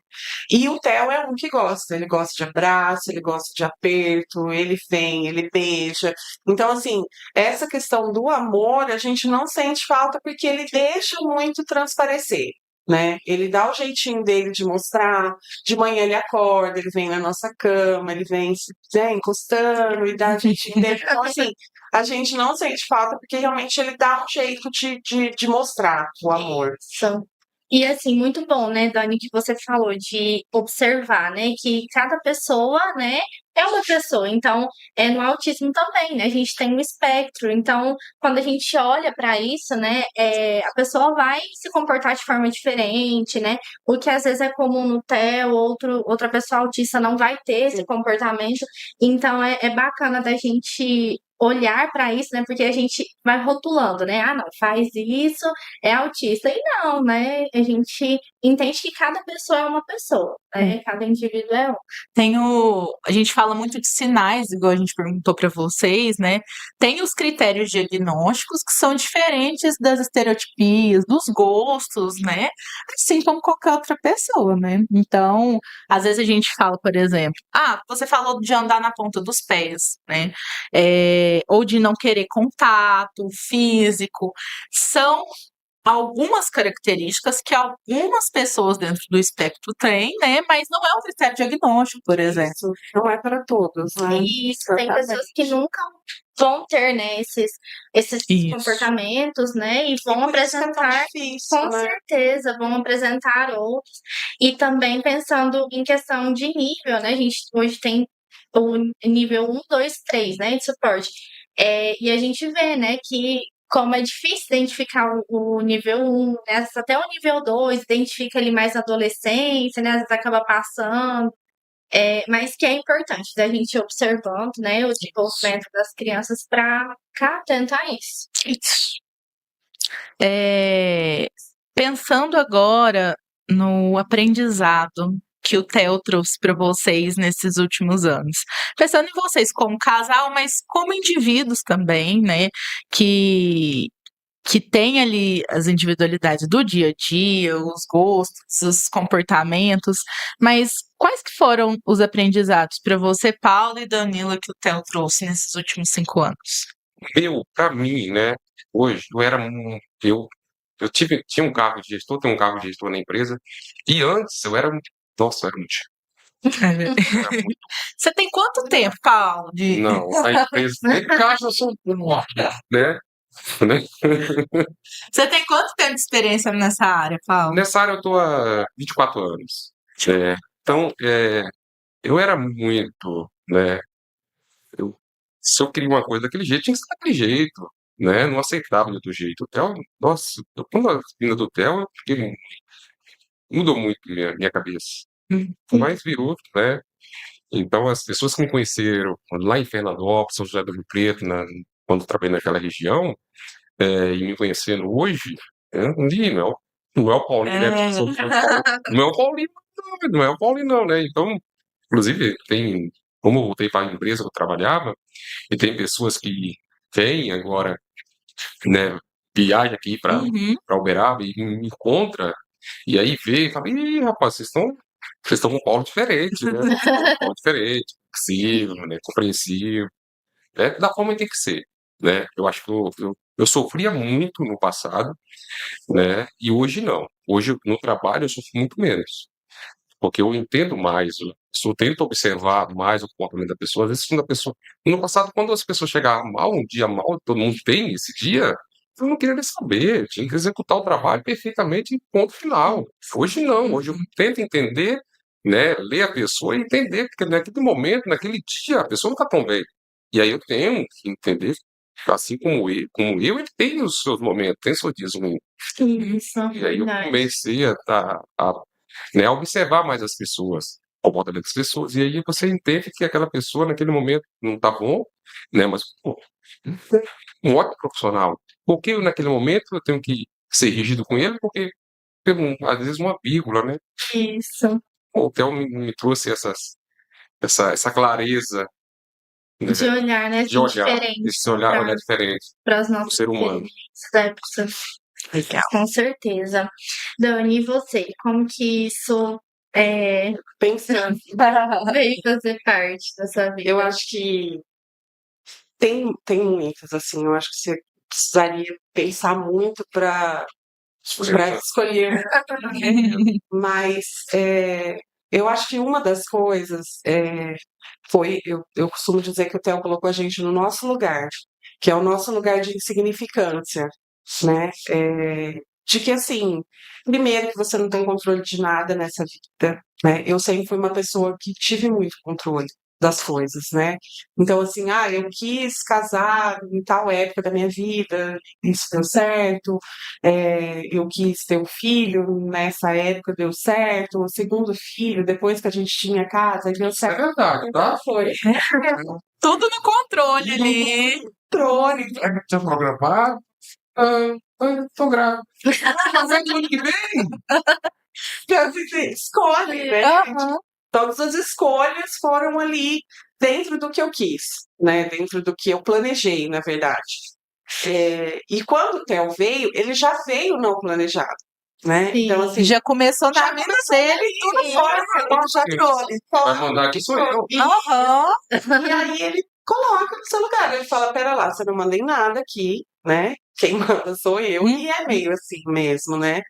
E o Theo é um que gosta. Ele gosta de abraço, ele gosta de aperto, ele vem, ele beija. Então, assim, essa questão do amor, a gente não sente falta porque ele deixa muito transparecer. Né? Ele dá o jeitinho dele de mostrar. De manhã ele acorda, ele vem na nossa cama, ele vem encostando e dá o jeitinho dele. Então, assim, a gente não sente falta porque realmente ele dá um jeito de mostrar o amor. Isso. E assim, muito bom, né, Dani, que você falou de observar, né, que cada pessoa, né, é uma pessoa. Então, no autismo também, né, a gente tem um espectro. Então, quando a gente olha para isso, né, a pessoa vai se comportar de forma diferente, né, o que às vezes é comum no TEL, outra pessoa autista não vai ter esse comportamento. Então, é bacana da gente olhar para isso, né? Porque a gente vai rotulando, né? Ah, não, faz isso, é autista. E não, né? A gente entende que cada pessoa é uma pessoa, né? Cada indivíduo é um. A gente fala muito de sinais, igual a gente perguntou para vocês, né? Tem os critérios diagnósticos que são diferentes das estereotipias, dos gostos, né? Assim como qualquer outra pessoa, né? Então, às vezes a gente fala, por exemplo, você falou de andar na ponta dos pés, né? Ou de não querer contato físico, são algumas características que algumas pessoas dentro do espectro têm, né? Mas não é um critério diagnóstico, por exemplo. Isso não é para todos, né? Isso, tem pessoas que nunca vão ter, né, esses Isso. comportamentos, né? E vão Por isso que é tão apresentar, difícil, com né? certeza, vão apresentar outros. E também pensando em questão de nível, né? A gente hoje tem o nível 1, 2, 3, né, de suporte. E a gente vê, né, que como é difícil identificar o nível 1, né, até o nível 2, identifica ali mais adolescência, né, às vezes acaba passando. Mas que é importante da gente ir observando, né, o desenvolvimento das crianças para ficar atento a isso. Pensando agora no aprendizado que o Theo trouxe para vocês nesses últimos anos. Pensando em vocês como casal, mas como indivíduos também, né? Que tem ali as individualidades do dia a dia, os gostos, os comportamentos, mas quais que foram os aprendizados para você, Paulo e Danila, que o Theo trouxe nesses últimos 5 anos? Pra mim, né, hoje, tinha um cargo de gestor, tenho um cargo de gestor na empresa, e antes nossa, eu era muito Você tem quanto tempo, Paulo? Não, a empresa tem caixa só né? Né? Você tem quanto tempo de experiência nessa área, Paulo? Nessa área eu tô há 24 anos. Então, eu era muito, né? Se eu queria uma coisa daquele jeito, tinha que ser daquele jeito, né? Não aceitava de outro jeito. O Theo, nossa, quando a vinda do Theo, mudou muito minha cabeça. Mas virou, né? Então, as pessoas que me conheceram lá em Fernandópolis, São José do Rio Preto, quando eu trabalhei naquela região, e me conhecendo hoje, não é o Paulinho, né? Não é o Paulinho, não é o Paulinho, não, né? Então, inclusive, como eu voltei para a empresa que eu trabalhava, e tem pessoas que vêm agora, né, viaja aqui para Uberaba e me encontra, e aí vê e fala, ih, rapaz, vocês estão com um Paulo diferente, né? Um Paulo diferente, flexível, né? Compreensivo, né? Da forma que tem que ser, né? Eu acho que eu sofria muito no passado, né? E hoje não. Hoje, no trabalho, eu sofro muito menos. Porque eu entendo mais, eu tento observar mais o comportamento da pessoa. Às vezes, quando a pessoa. No passado, quando as pessoas chegavam mal, um dia mal, todo mundo tem esse dia, eu não queria nem saber. Tinha que executar o trabalho perfeitamente em ponto final. Hoje não. Hoje eu tento entender, né, ler a pessoa e entender que naquele momento, naquele dia, a pessoa não está tão bem. E aí eu tenho que entender, assim como eu, ele tem os seus momentos, tem seus dias ruins. Isso, E aí eu verdade. comecei né, a observar mais as pessoas, o comportamento das pessoas, e aí você entende que aquela pessoa naquele momento não tá bom, né, mas pô, um ótimo profissional. Por que naquele momento eu tenho que ser rígido com ele? Porque às vezes uma vírgula, né? Isso. O Theo me trouxe essa clareza, né, De olhar, né, de olhar, diferente esse olhar diferente para os do nossos ser humano. Legal. Com certeza. Dani, e você? Como que isso Pensando, veio fazer parte da sua vida? eu acho que tem muitas, assim, eu acho que você precisaria pensar muito para escolher. Mas eu acho que uma das coisas eu costumo dizer que o Theo colocou a gente no nosso lugar, que é o nosso lugar de insignificância, né? De que, assim, primeiro que você não tem controle de nada nessa vida, né? Eu sempre fui uma pessoa que tive muito controle, das coisas, né? Então, assim, eu quis casar em tal época da minha vida, isso deu certo, eu quis ter um filho, nessa época deu certo, o segundo filho, depois que a gente tinha casa, deu É certo. verdade, Então tá? foi. Tudo no controle ali. Controle. Já programado? Tô grávida. Mas é ano que vem? Que a gente escolhe, né? Aham. Todas as escolhas foram ali dentro do que eu quis, né? Dentro do que eu planejei, na verdade. E quando o Theo veio, ele já veio não planejado, né? Então, assim, Já começou já na vida começou dele. ali, tudo fora, ele já trouxe. Vai mandar aqui sou eu. Aham. E aí ele coloca no seu lugar. Ele fala: pera lá, você não mandei nada aqui, né? Quem manda sou eu. E é meio assim mesmo, né?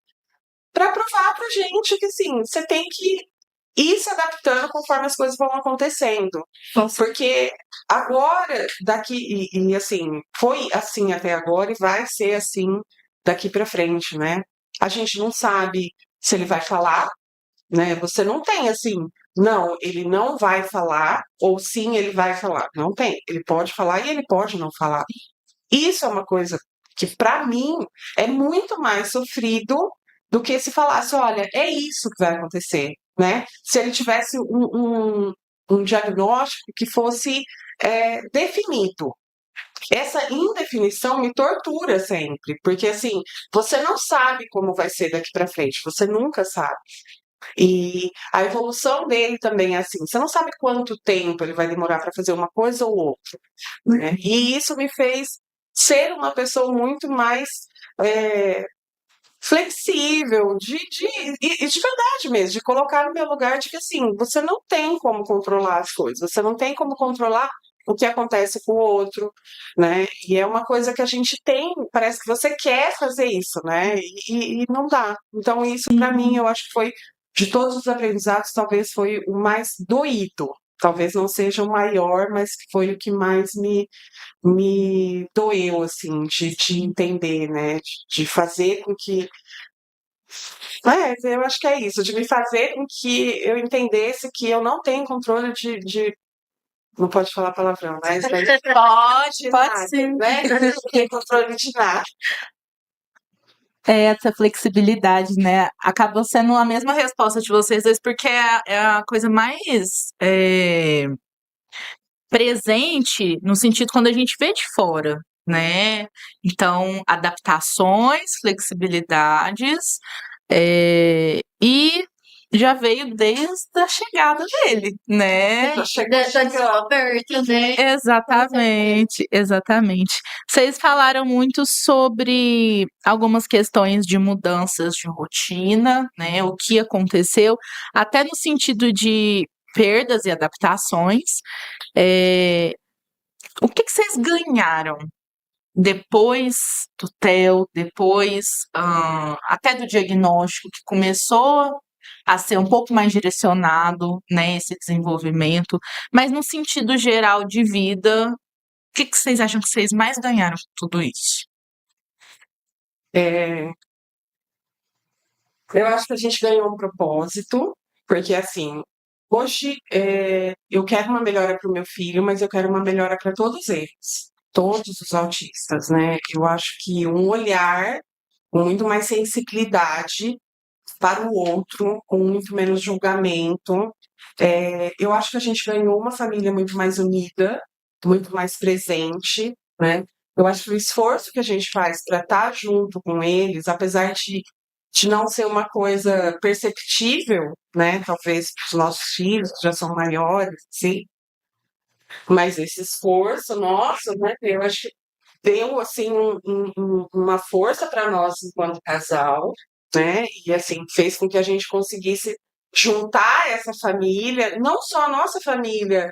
Pra provar pra gente que, assim, você tem que ir se adaptando conforme as coisas vão acontecendo. Porque agora, daqui, assim, foi assim até agora e vai ser assim daqui pra frente, né? A gente não sabe se ele vai falar, né? Você não tem assim, não, ele não vai falar, ou sim, ele vai falar. Não tem. Ele pode falar e ele pode não falar. Isso é uma coisa que, para mim, é muito mais sofrido do que se falasse, olha, é isso que vai acontecer, né? Se ele tivesse um diagnóstico que fosse definido. Essa indefinição me tortura sempre, porque assim, você não sabe como vai ser daqui para frente, você nunca sabe. E a evolução dele também é assim, você não sabe quanto tempo ele vai demorar para fazer uma coisa ou outra, né? E isso me fez ser uma pessoa muito mais flexível, e de verdade mesmo, de colocar no meu lugar de que assim, você não tem como controlar as coisas, você não tem como controlar o que acontece com o outro, né? E é uma coisa que a gente tem, parece que você quer fazer isso, né? E não dá. Então, isso para mim, eu acho que foi, de todos os aprendizados, talvez foi o mais doído. Talvez não seja o maior, mas foi o que mais me doeu, assim, de entender, né? De fazer com que. Eu acho que é isso, de me fazer com que eu entendesse que eu não tenho controle não pode falar palavrão, mas Pode sim. né? Eu não tenho controle de nada. Essa flexibilidade, né? Acaba sendo a mesma resposta de vocês dois, porque é a coisa mais presente no sentido quando a gente vê de fora, né? Então, adaptações, flexibilidades, e já veio desde a chegada dele, né? Já chegou Da chegando. descoberta, né? Exatamente, exatamente. Vocês falaram muito sobre algumas questões de mudanças de rotina, né? O que aconteceu, até no sentido de perdas e adaptações. O que vocês ganharam depois do TEL, depois até do diagnóstico, que começou a ser um pouco mais direcionado, né, esse desenvolvimento, mas no sentido geral de vida, o que vocês acham que vocês mais ganharam com tudo isso? Eu acho que a gente ganhou um propósito, porque assim, hoje eu quero uma melhora para o meu filho, mas eu quero uma melhora para todos eles, todos os autistas, né? Eu acho que um olhar com muito mais sensibilidade para o outro, com muito menos julgamento. Eu acho que a gente ganhou uma família muito mais unida, muito mais presente, né? Eu acho que o esforço que a gente faz para estar junto com eles, apesar de não ser uma coisa perceptível, né? Talvez para os nossos filhos, que já são maiores, sim, mas esse esforço nosso, né? Eu acho que deu assim uma força para nós enquanto casal, né? E assim fez com que a gente conseguisse juntar essa família, não só a nossa família,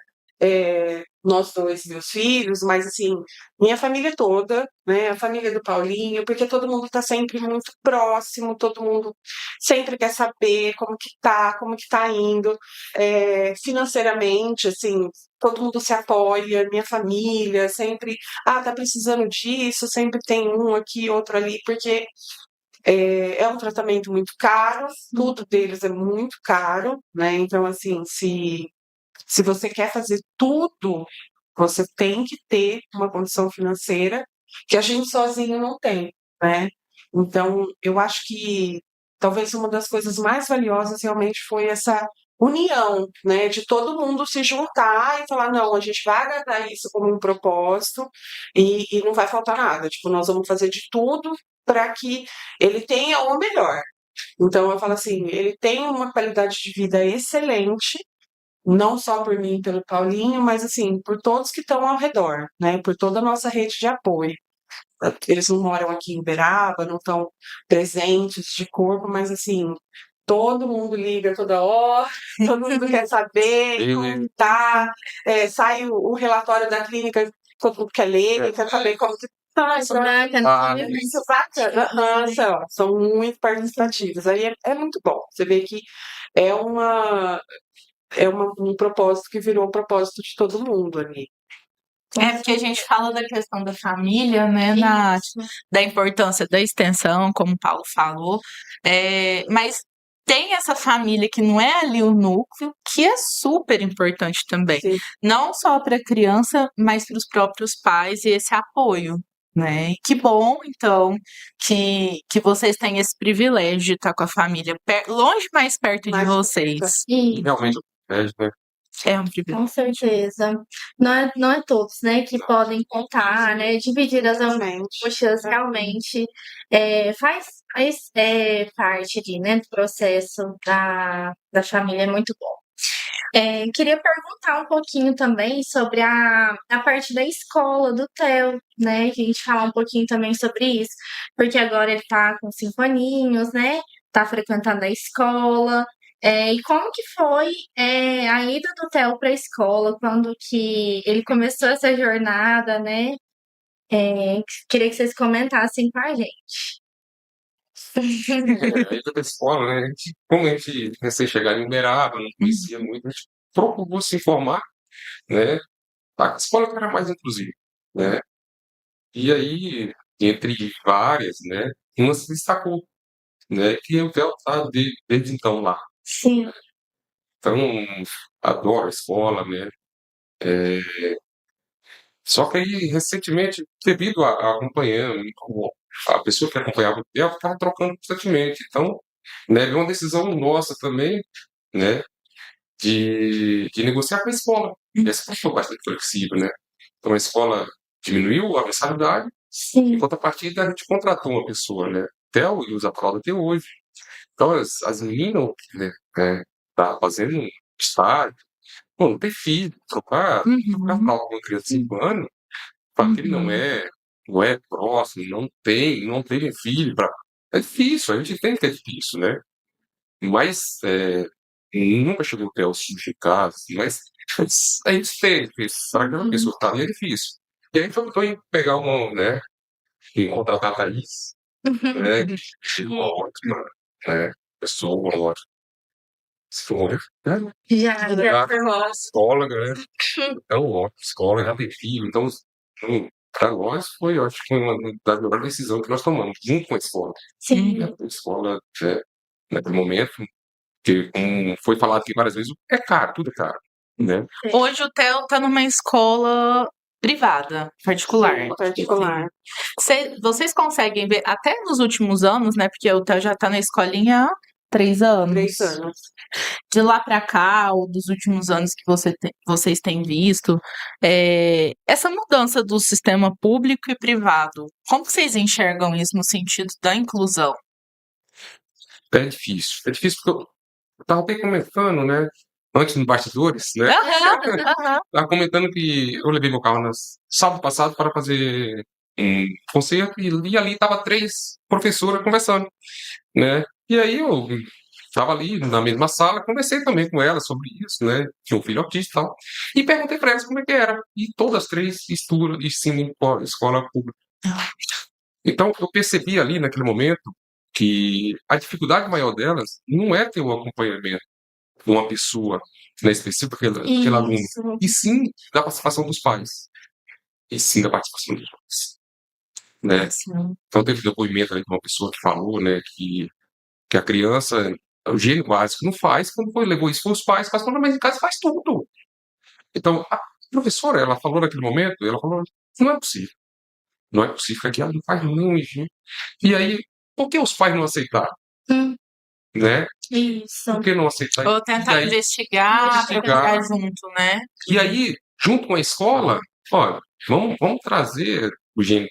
nós dois, meus filhos, mas assim minha família toda, né? A família do Paulinho, porque todo mundo está sempre muito próximo, todo mundo sempre quer saber como que tá indo, financeiramente, assim. Todo mundo se apoia, minha família sempre tá precisando disso, sempre tem um aqui, outro ali, porque é um tratamento muito caro, tudo deles é muito caro, né? Então, assim, se se você quer fazer tudo, você tem que ter uma condição financeira que a gente sozinho não tem, né? Então, eu acho que talvez uma das coisas mais valiosas realmente foi essa união, né? De todo mundo se juntar e falar, não, a gente vai agarrar isso como um propósito e não vai faltar nada. Tipo, nós vamos fazer de tudo para que ele tenha o melhor. Então, eu falo assim, ele tem uma qualidade de vida excelente, não só por mim, pelo Paulinho, mas assim, por todos que estão ao redor, né? Por toda a nossa rede de apoio. Eles não moram aqui em Uberaba, não estão presentes de corpo, mas assim, todo mundo liga toda hora, todo mundo quer saber como tá, sai o relatório da clínica, todo mundo quer ler, quer saber como que tá. Isso é bacana. Nossa, são muito participativos. Aí é muito bom. Você vê que é um propósito que virou um propósito de todo mundo ali. É porque a gente fala da questão da família, né, Nath? Da importância da extensão, como o Paulo falou, mas tem essa família que não é ali o núcleo, que é super importante também. Sim. Não só para a criança, mas para os próprios pais e esse apoio, né? E que bom, então, que vocês têm esse privilégio de estar com a família longe, mais perto de Mais vocês. E, Realmente, né? É um privilégio. com certeza. Não é todos, né, que podem contar, né, dividir as Exatamente. angústias, realmente faz parte ali, né, do processo da família, é muito bom. Queria perguntar um pouquinho também sobre a parte da escola do Theo, né, que a gente falar um pouquinho também sobre isso, porque agora ele tá com 5 aninhos, né, tá frequentando a escola, e como que foi a ida do Theo para a escola, quando que ele começou essa jornada, né? Queria que vocês comentassem com a gente. A ida da escola, né? Como a gente recém-chegado em Uberaba, não conhecia muito, a gente procurou se informar, né? A escola que era mais inclusiva, né? E aí, entre várias, né? Uma se destacou, né? Que o Theo está desde então lá. Sim, Então, adoro a escola, né? Só que aí, recentemente, devido a acompanhando, a pessoa que acompanhava o Theo estava trocando constantemente. Então, né, veio uma decisão nossa também, né, de negociar com a escola. E a escola foi bastante flexível, né? Então, a escola diminuiu a mensalidade, em sim. contrapartida, a gente contratou uma pessoa, né? Theo e usa a fralda até hoje. Então, as meninas, né, tá fazendo um estágio, pô, não tem filho, trocar fralda com uma criança de 5 anos, para que ele não é próximo, não teve filho, é difícil, a gente entende que é difícil, né? Mas nunca chegou até o significado, assim, mas a gente fez, sabe? Uma pessoa que tá ali é difícil. E aí a gente optou em pegar uma, né, e contratar a Thaís, né, que é uma ótima, né, pessoa, uma ótima psicóloga, né? Já A psicóloga, né? Então, ó, psicóloga, já tem filho, então, para nós foi, eu acho que foi uma das melhores decisões que nós tomamos, junto com a escola. sim. Né? A escola, naquele momento, que como foi falado aqui várias vezes, é caro, tudo é caro, né? Hoje o Theo tá numa escola privada, particular. Sim, particular. Vocês conseguem ver, até nos últimos anos, né? Porque o Theo já tá na escolinha há 3 anos. 3 anos. De lá pra cá, ou dos últimos anos que vocês têm visto, essa mudança do sistema público e privado, como que vocês enxergam isso no sentido da inclusão? É difícil porque eu tava até comentando, né, antes nos bastidores, né, Aham. tava comentando que eu levei meu carro sábado passado para fazer um concerto e ali tava 3 professoras conversando, né. E aí eu estava ali na mesma sala, conversei também com elas sobre isso, né, tinha um filho autista e tal, e perguntei para elas como é que era. E todas as 3 estudam em escola pública. Então eu percebi ali naquele momento que a dificuldade maior delas não é ter um acompanhamento de uma pessoa, né, específica, aquele aluno, Isso. e sim da participação dos pais. E sim da participação dos pais, né? Então teve depoimento ali de uma pessoa que falou, né, que a criança, o gênio básico não faz, quando levou isso para os pais, mas quando em casa faz tudo. Então, a professora, ela falou naquele momento, ela falou, não é possível. Não é possível que aqui ela não faz não, gente. E aí, por que os pais não aceitaram? Hum, Né? Isso. Por que não aceitaram? Ou E tentar aí, investigar, investigar. trabalhar junto, né? E aí, junto com a escola, olha, vamos trazer o higiene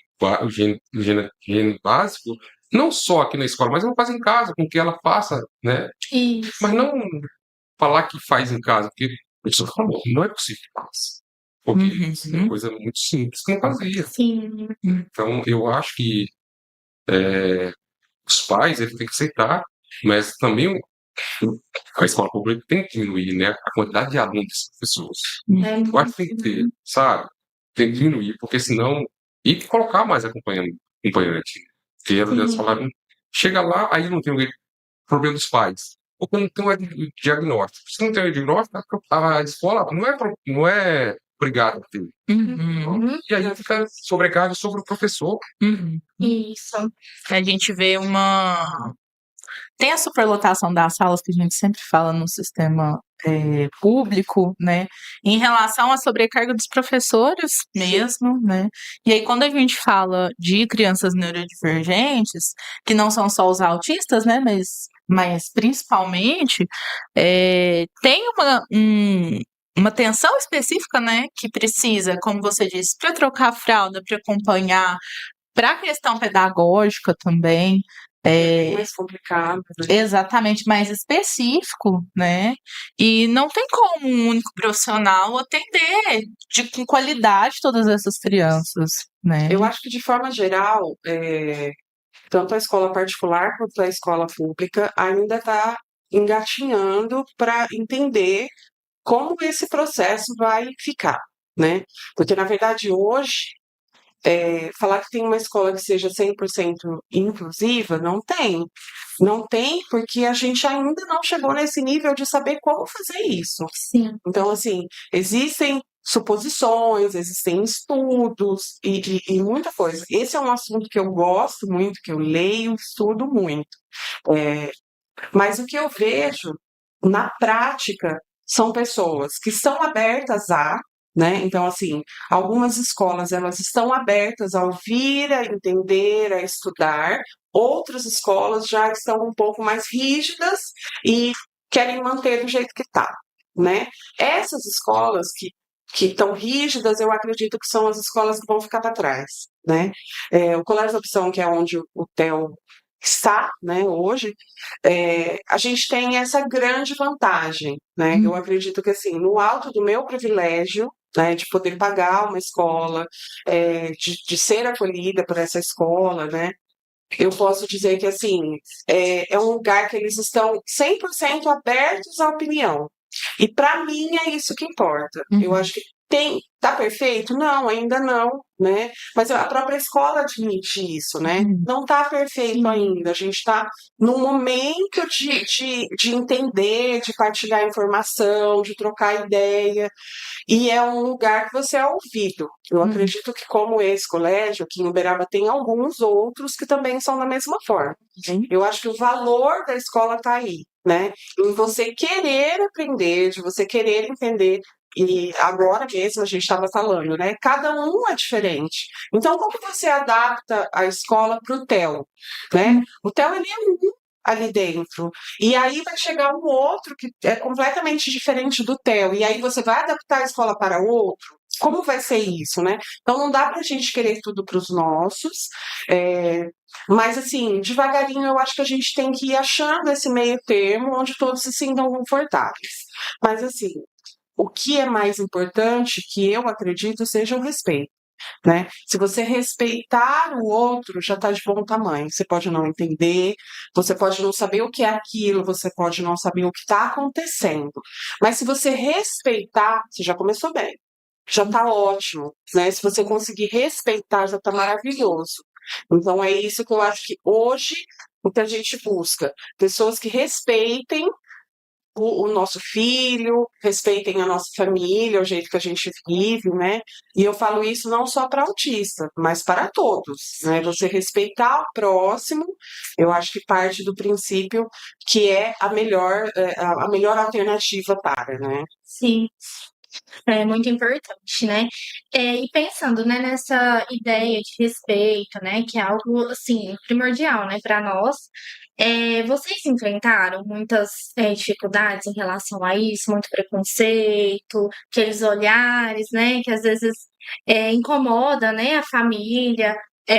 básico, não só aqui na escola, mas vamos fazer em casa, com que ela faça, né? Isso. Mas não falar que faz em casa, porque a pessoa falou, não é possível que faça. Porque isso é uma coisa muito simples que não fazia. Sim. Então, eu acho que os pais eles têm que aceitar, mas também a escola pública tem que diminuir, né, a quantidade de alunos das pessoas. Eu acho que tem que ter, sabe? Tem que diminuir, porque senão. E colocar mais acompanhante. Porque eles falaram, chega lá, aí não tem o problema dos pais. Ou quando tem o diagnóstico. Se não tem o diagnóstico, a escola não é obrigada a ter. E aí fica sobrecarga sobre o professor. Isso. A gente vê uma. Tem a superlotação das salas que a gente sempre fala no sistema público, né? Em relação à sobrecarga dos professores mesmo, né? E aí, quando a gente fala de crianças neurodivergentes, que não são só os autistas, né? Mas principalmente, tem uma atenção específica, né? Que precisa, como você disse, para trocar a fralda, para acompanhar, para a questão pedagógica também. Mais complicado, né? Exatamente, mais específico, né? E não tem como um único profissional atender com qualidade todas essas crianças, né? Eu acho que, de forma geral, tanto a escola particular quanto a escola pública ainda está engatinhando para entender como esse processo vai ficar, né? Porque, na verdade, hoje, falar que tem uma escola que seja 100% inclusiva, não tem. Não tem, porque a gente ainda não chegou nesse nível de saber como fazer isso. Sim. Então, assim, existem suposições, existem estudos e muita coisa. Esse é um assunto que eu gosto muito, que eu leio, estudo muito. Mas o que eu vejo na prática são pessoas que estão abertas a, né? Então, assim, algumas escolas elas estão abertas a ouvir, a entender, a estudar. Outras escolas já estão um pouco mais rígidas e querem manter do jeito que está, né? Essas escolas que estão rígidas, eu acredito que são as escolas que vão ficar para trás, né? O Colégio da Opção, que é onde o Theo está, né, hoje, a gente tem essa grande vantagem, né? Eu acredito que, assim, no alto do meu privilégio, né, de poder pagar uma escola, de ser acolhida por essa escola, né? Eu posso dizer que, assim, é um lugar que eles estão 100% abertos à opinião. E, para mim, é isso que importa. Eu acho que tá perfeito? Não, ainda não, né? Mas a própria escola admite isso, né? Não tá perfeito ainda. A gente está num momento de entender, de partilhar informação, de trocar ideia. E é um lugar que você é ouvido. Eu acredito que, como esse colégio, aqui em Uberaba tem alguns outros que também são da mesma forma. Eu acho que o valor da escola está aí, né? Em você querer aprender, de você querer entender. E agora mesmo a gente estava falando, né? Cada um é diferente. Então, como você adapta a escola para o Theo, né? O Theo, ele é um ali dentro. E aí vai chegar um outro que é completamente diferente do Theo. E aí você vai adaptar a escola para outro? Como vai ser isso, né? Então não dá para a gente querer tudo para os nossos. Mas, assim, devagarinho eu acho que a gente tem que ir achando esse meio termo onde todos se sintam confortáveis. Mas, assim, o que é mais importante, que eu acredito, seja o respeito, né? Se você respeitar o outro, já está de bom tamanho. Você pode não entender, você pode não saber o que é aquilo, você pode não saber o que está acontecendo. Mas se você respeitar, você já começou bem. Já está ótimo, né? Se você conseguir respeitar, já está maravilhoso. Então é isso que eu acho que hoje o que a gente busca, pessoas que respeitem o nosso filho, respeitem a nossa família, o jeito que a gente vive, né? E eu falo isso não só para autista, mas para todos, né? Você respeitar o próximo, eu acho que parte do princípio que é a melhor alternativa para, né? Sim. É muito importante, né? E pensando, né, nessa ideia de respeito, né, que é algo, assim, primordial, né, para nós, vocês enfrentaram muitas, dificuldades em relação a isso, muito preconceito, aqueles olhares, né, que às vezes, incomoda, né, a família,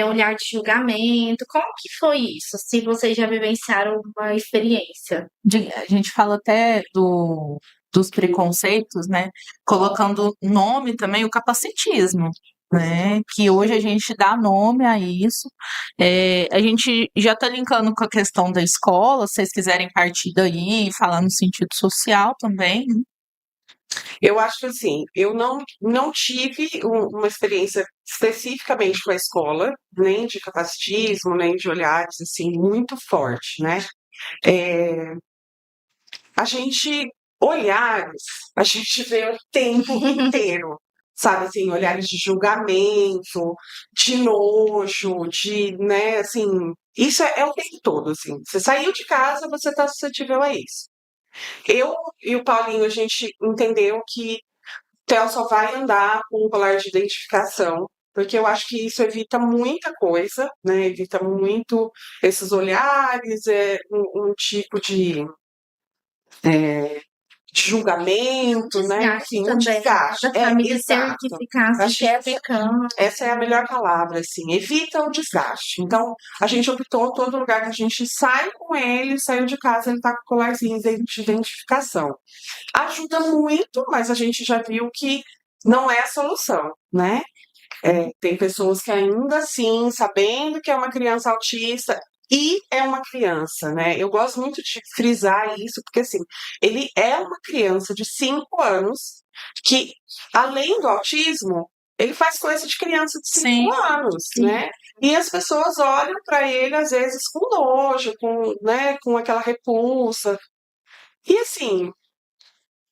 olhar de julgamento. Como que foi isso? Se vocês já vivenciaram uma experiência? A gente fala até dos preconceitos, né? Colocando nome também, o capacitismo, né? Que hoje a gente dá nome a isso. A gente já está linkando com a questão da escola, se vocês quiserem partir daí e falar no sentido social também, né? Eu acho que assim, eu não tive uma experiência especificamente com a escola, nem de capacitismo, nem de olhares assim muito forte, né? É, a gente olhares, a gente vê o tempo inteiro, sabe assim, olhares de julgamento, de nojo, de, né, assim, isso é o tempo todo, assim. Você saiu de casa, você está suscetível a isso. Eu e o Paulinho, a gente entendeu que Theo só vai andar com um colar de identificação, porque eu acho que isso evita muita coisa, né? Evita muito esses olhares, um tipo é, de julgamento, né? Desgaste Enfim, um também, né, desgaste. da família ter Exato. que ficar se Acho que cercando. essa é a melhor palavra, assim, evita o desgaste. Então, a gente optou, todo lugar que a gente sai com ele, saiu de casa, ele tá com o colarzinho de identificação. Ajuda muito, mas a gente já viu que não é a solução, né? Tem pessoas que ainda assim, sabendo que é uma criança autista, e é uma criança, né? Eu gosto muito de frisar isso, porque assim, ele é uma criança de 5 anos que, além do autismo, ele faz coisa de criança de 5 Sim, anos, sim. né? E as pessoas olham para ele, às vezes, com nojo, né, com aquela repulsa. E assim,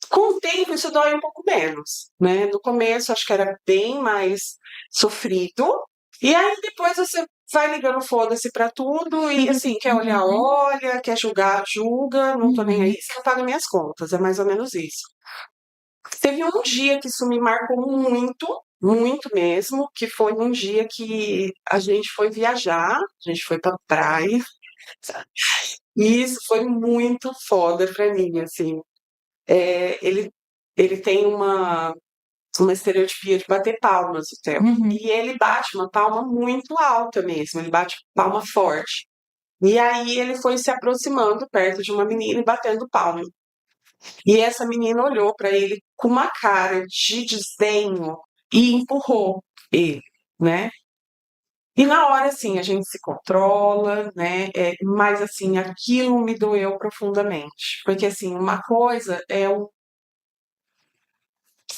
com o tempo isso dói um pouco menos, né? No começo acho que era bem mais sofrido, e aí depois você vai ligando foda-se pra tudo e assim, quer olhar, olha, quer julgar, julga, não tô nem aí, você não paga minhas contas, é mais ou menos isso. Teve um dia que isso me marcou muito, muito mesmo, que foi um dia que a gente foi viajar, a gente foi pra praia, e isso foi muito foda pra mim, assim. Ele tem uma estereotipia de bater palmas, o Theo. uhum. E ele bate uma palma muito alta mesmo, ele bate palma forte. E aí ele foi se aproximando perto de uma menina e batendo palma. E essa menina olhou para ele com uma cara de desdenho e empurrou ele, né? E na hora, assim, a gente se controla, né? Mas, assim, aquilo me doeu profundamente. Porque, assim, uma coisa é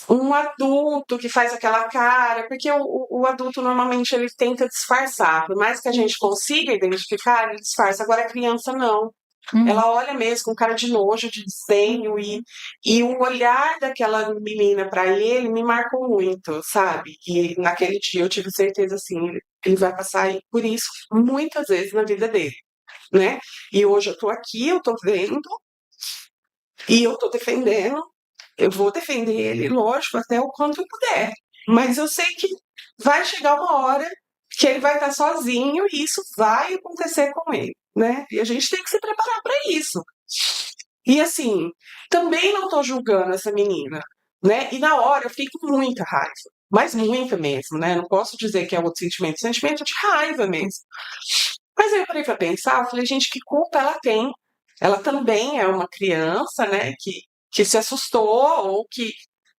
um adulto que faz aquela cara, porque o adulto normalmente ele tenta disfarçar, por mais que a gente consiga identificar, ele disfarça. Agora a criança não. Ela olha mesmo com cara de nojo, de desdenho, e o olhar daquela menina para ele me marcou muito, sabe? E naquele dia eu tive certeza assim, ele vai passar por isso muitas vezes na vida dele, né? E hoje eu tô aqui, eu tô vendo, e eu tô defendendo, eu vou defender ele, lógico, até o quanto eu puder. Mas eu sei que vai chegar uma hora que ele vai estar sozinho e isso vai acontecer com ele, né? E a gente tem que se preparar para isso. E assim, também não tô julgando essa menina, né? E na hora eu fico com muita raiva, mas muita mesmo, né? Não posso dizer que é outro sentimento de raiva mesmo. Mas aí eu parei pra pensar, eu falei, gente, que culpa ela tem? Ela também é uma criança, né, que se assustou ou que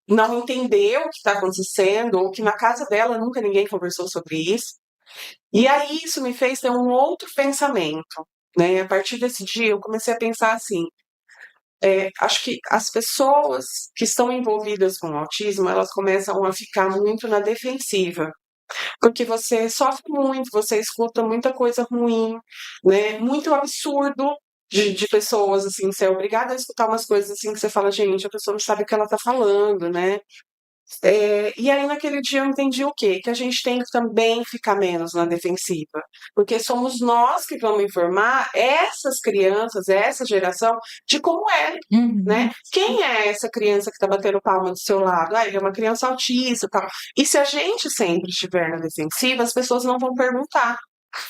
não entendeu o que está acontecendo, ou que na casa dela nunca ninguém conversou sobre isso. E aí isso me fez ter um outro pensamento, né? A partir desse dia eu comecei a pensar assim, acho que as pessoas que estão envolvidas com o autismo, elas começam a ficar muito na defensiva, porque você sofre muito, você escuta muita coisa ruim, né? Muito absurdo de pessoas, assim, você é obrigada a escutar umas coisas assim que você fala, gente, a pessoa não sabe o que ela tá falando, né? E aí, naquele dia, eu entendi o quê? Que a gente tem que também ficar menos na defensiva, porque somos nós que vamos informar essas crianças, essa geração, de como é, né? Quem é essa criança que está batendo palma do seu lado? Ah, ele é uma criança autista e tal. E se a gente sempre estiver na defensiva, as pessoas não vão perguntar.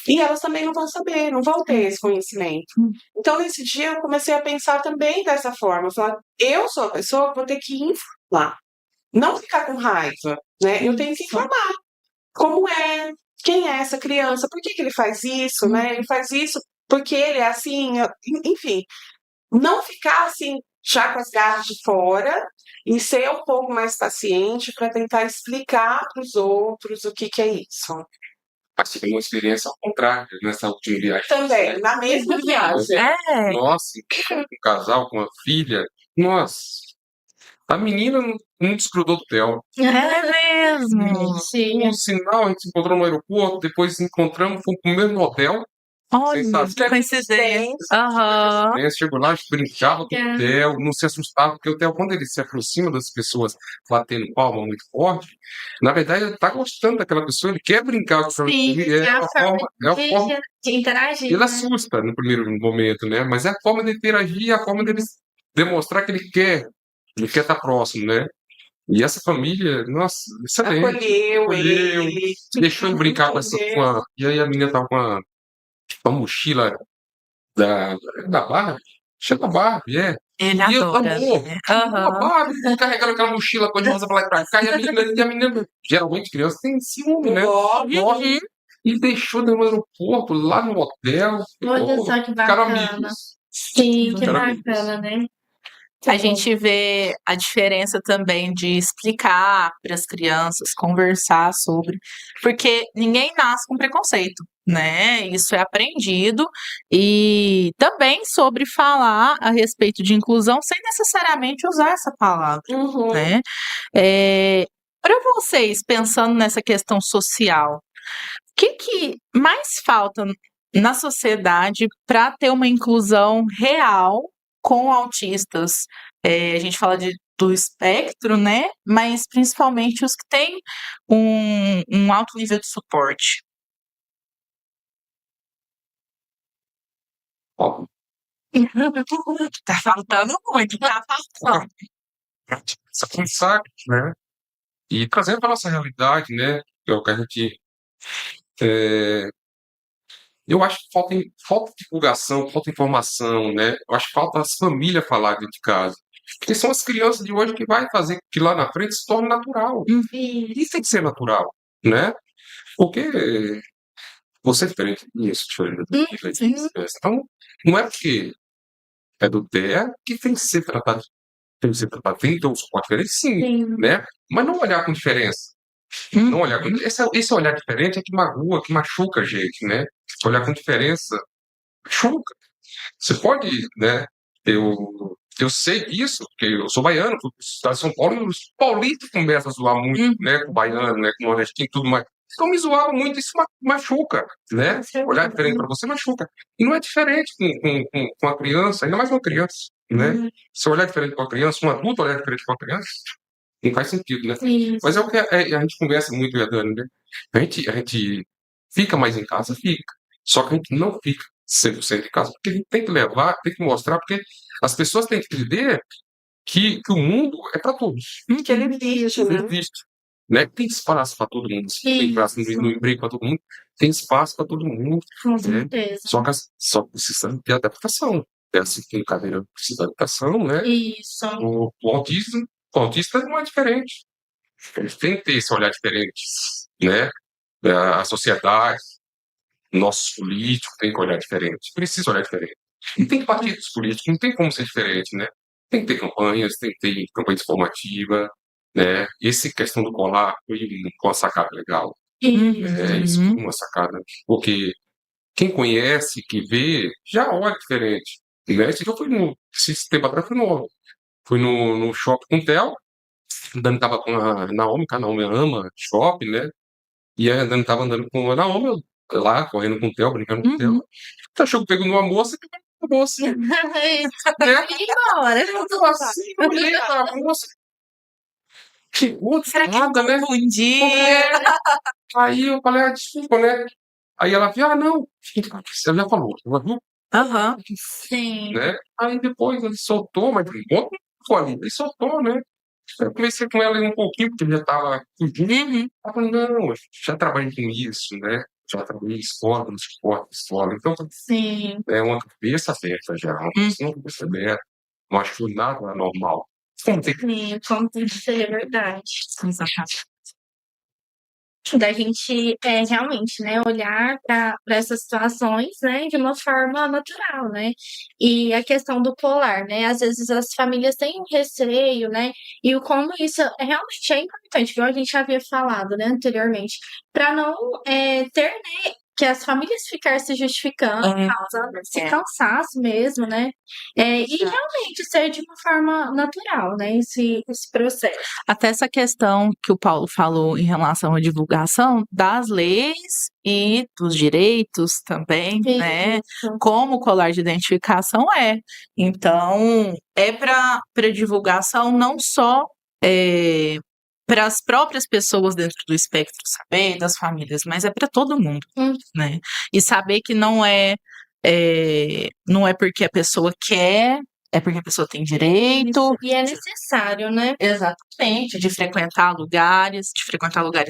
E elas também não vão saber, não vão ter esse conhecimento. Então, nesse dia, eu comecei a pensar também dessa forma. Falar, eu sou a pessoa que vou ter que informar. Não ficar com raiva, né? Eu tenho que informar como é, quem é essa criança, por que ele faz isso, né? Ele faz isso porque ele é assim, enfim. Não ficar assim, já com as garras de fora e ser um pouco mais paciente para tentar explicar para os outros o que é isso. Assim, uma experiência ao contrário, nessa última viagem. Também, na mesma viagem. Nossa, um casal com uma filha, nossa, a menina não desgrudou do Theo. É mesmo. Um sinal, a gente se encontrou no aeroporto, depois nos encontramos, fomos pro mesmo hotel. Olha, Sensacional. que coincidência. Aham. Chegou lá, a gente brincava com o Theo, não se assustava, porque o Theo, quando ele se aproxima das pessoas batendo palma muito forte, na verdade, ele tá gostando daquela pessoa, ele quer brincar com essa Sim, pessoa. é a forma de interagir. Ele né? assusta no primeiro momento, né? Mas é a forma de interagir, a forma dele demonstrar que ele quer estar próximo, né? E essa família, nossa, excelente. Acolheu ele. Deixou ele brincar com essa. E aí a menina tava com uma mochila da Barbie. Mochila da Barbie, é. Ele E eu, adora. amor, Aham. a Barbie, carregando aquela mochila com de rosa pra lá e pra cá. E a menina, geralmente criança tem ciúme, né? Uhum. E deixou no aeroporto, lá no hotel. Olha só que Ficaram bacana. amigos. Sim, que Ficaram bacana, né? A gente vê a diferença também de explicar para as crianças, conversar sobre, porque ninguém nasce com preconceito, né? Isso é aprendido e também sobre falar a respeito de inclusão sem necessariamente usar essa palavra, Uhum. né? Para vocês, pensando nessa questão social, o que mais falta na sociedade para ter uma inclusão real com autistas? A gente fala do espectro, né? Mas principalmente os que têm um alto nível de suporte. Ó, Tá faltando muito, tá faltando. essa pensar, né? E trazendo para nossa realidade, né? Que é o que a gente. Eu acho que falta divulgação, falta informação, né? Eu acho que falta as famílias falar dentro de casa. Porque são as crianças de hoje que vai fazer que lá na frente se torne natural. Isso tem que ser natural, né? Porque você é diferente disso, diferente disso. Então, não é porque é do TEA que tem que ser tratado. Tem que ser tratado. Tem que ter um suporte diferente, sim, né? Mas não olhar com diferença. Não olhar com... Esse olhar diferente é que magoa, que machuca a gente, né? Olhar com diferença machuca. Você pode, né? Eu sei disso, porque eu sou baiano, fui pro estado de São Paulo, e os paulistas começam a zoar muito, né? Com o baiano, né? Com o nordestino e tudo mais. Então me zoavam muito, isso machuca, né? Olhar diferente para você machuca. E não é diferente com a criança, ainda mais uma criança, né? Se eu olhar diferente com a criança, um adulto olhar diferente com a criança, não faz sentido, né? Mas é o que a gente conversa muito, e a Dani, né? A gente fica mais em casa, fica. Só que a gente não fica 100% em casa, porque a gente tem que levar, tem que mostrar, porque as pessoas têm que entender que o mundo é para todos. Que ele existe, Ele né? existe. Né? Tem espaço para todo mundo. Tem espaço no emprego para todo mundo. Tem espaço para todo mundo. Com Né? certeza. Só precisa ter adaptação. É assim que tem cadeira precisa de adaptação, né? Isso. O autista não é diferente. Eles têm que ter esse olhar diferente, né? A sociedade, nossos políticos têm que olhar diferente. Precisa olhar diferente. E tem partidos políticos, não tem como ser diferente, né? Tem que ter campanhas, tem que ter campanha informativa, né? Essa questão do colar foi uma sacada legal. Isso foi uma sacada. Porque quem conhece, que vê, já olha diferente. Né? Esse tempo atrás, fui no shopping com o Theo, o Dani tava com a Naomi, que a Naomi ama shopping, né? E a Dani tava andando com a Naomi, lá, correndo com o Theo, brincando com o Theo. Achou que pegou numa moça e pegou numa moça. Né? E embora. Eu tô assim, eu olhei pra moça. Chegou Será que eu nada, né? confundi? Aí eu falei, desculpa, né? Aí ela viu, não, você já falou, ela viu, Aham. Sim. né? Aí depois ele soltou, mas um pouco ali, ele soltou, né? Eu conversei com ela um pouquinho, porque ele já estava fugindo. Uhum. Ela falou, não, eu já trabalhei com isso, né? Já trabalhei em escola, no esporte, escola. Então, Sim. é uma cabeça aberta já, uma cabeça aberta. Não acho nada normal. Como tem Sim, como tem que ser, é verdade. Exatamente. Da gente realmente, né, olhar para essas situações, né, de uma forma natural, né? E a questão do colar, né? Às vezes as famílias têm um receio, né? E o como isso realmente é importante, igual a gente havia falado, né, anteriormente, para não ter, né, que as famílias ficar se justificando, causando esse cansaço mesmo, né? E realmente ser de uma forma natural, né, esse processo. Até essa questão que o Paulo falou em relação à divulgação das leis e dos direitos também, né? Isso. Como o colar de identificação é. Então, é para divulgação não só para as próprias pessoas dentro do espectro saber, das famílias, mas é para todo mundo, né? E saber que não é porque a pessoa quer, é porque a pessoa tem direito. E é necessário, né? Exatamente, de frequentar lugares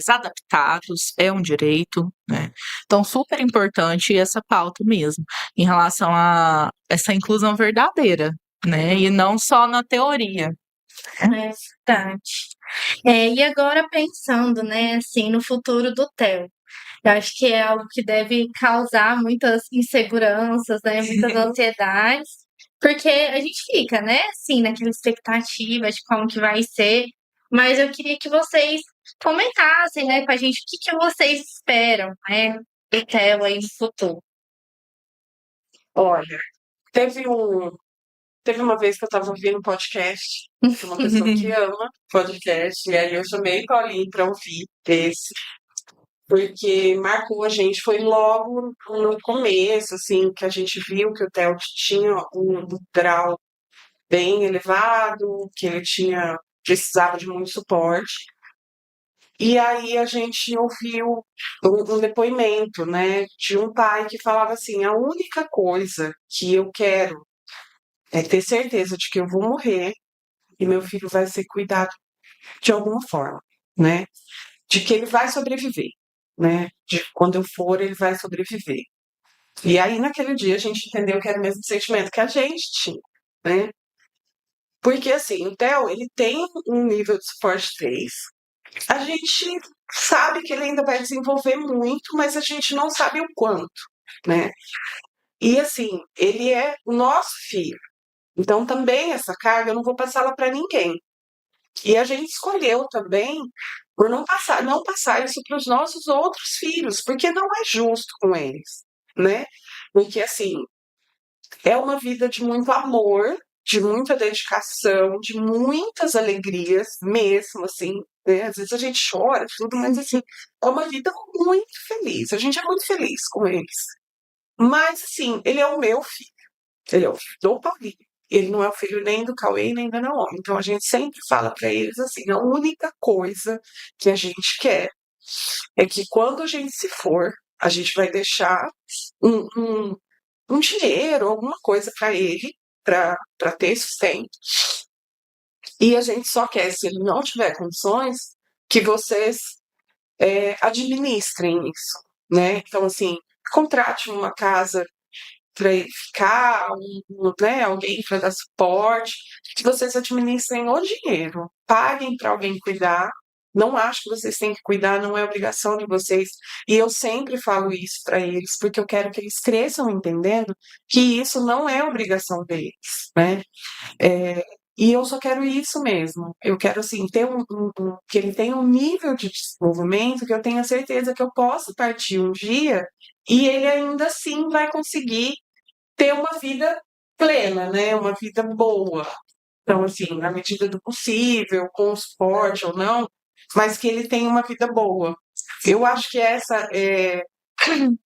adaptados, é um direito, né? Então, super importante essa pauta mesmo, em relação a essa inclusão verdadeira, né? E não só na teoria. É verdade. E agora pensando, né, assim, no futuro do Theo. Eu acho que é algo que deve causar muitas inseguranças, né, muitas ansiedades, porque a gente fica, né, assim, naquela expectativa de como que vai ser, mas eu queria que vocês comentassem, né, com a gente o que que vocês esperam, né, do Theo aí no futuro. Olha, teve uma vez que eu estava ouvindo um podcast de uma pessoa que ama podcast, e aí eu chamei Paulinho para ouvir esse, porque marcou a gente, foi logo no começo, assim, que a gente viu que o Theo tinha um grau bem elevado, que ele precisava de muito suporte. E aí a gente ouviu um depoimento, né, de um pai que falava assim: a única coisa que eu quero é ter certeza de que eu vou morrer e meu filho vai ser cuidado de alguma forma, né? De que ele vai sobreviver, né? De quando eu for, ele vai sobreviver. E aí, naquele dia, a gente entendeu que era o mesmo sentimento que a gente tinha, né? Porque, assim, o Theo, ele tem um nível de suporte 3. A gente sabe que ele ainda vai desenvolver muito, mas a gente não sabe o quanto, né? E, assim, ele é o nosso filho. Então, também essa carga eu não vou passá-la para ninguém. E a gente escolheu também por não passar isso para os nossos outros filhos, porque não é justo com eles, né? Porque, assim, é uma vida de muito amor, de muita dedicação, de muitas alegrias mesmo, assim, né? Às vezes a gente chora, tudo, mas, assim, é uma vida muito feliz. A gente é muito feliz com eles. Mas, assim, ele é o meu filho. Ele é o filho do Paulinho. Ele não é o filho nem do Cauê nem da Naomi. Então a gente sempre fala para eles assim: a única coisa que a gente quer é que quando a gente se for, a gente vai deixar um dinheiro, alguma coisa para ele, para ter sustento. E a gente só quer, se ele não tiver condições, que vocês administrem isso, né? Então, assim, contrate uma casa para ele ficar, né, alguém para dar suporte, que vocês administrem o dinheiro, paguem para alguém cuidar. Não acho que vocês têm que cuidar, não é obrigação de vocês. E eu sempre falo isso para eles, porque eu quero que eles cresçam entendendo que isso não é obrigação deles, né? E eu só quero isso mesmo. Eu quero, assim, ter que ele tenha um nível de desenvolvimento que eu tenha certeza que eu posso partir um dia e ele ainda assim vai conseguir ter uma vida plena, né? Uma vida boa. Então, assim, na medida do possível, com suporte ou não, mas que ele tenha uma vida boa. Eu acho que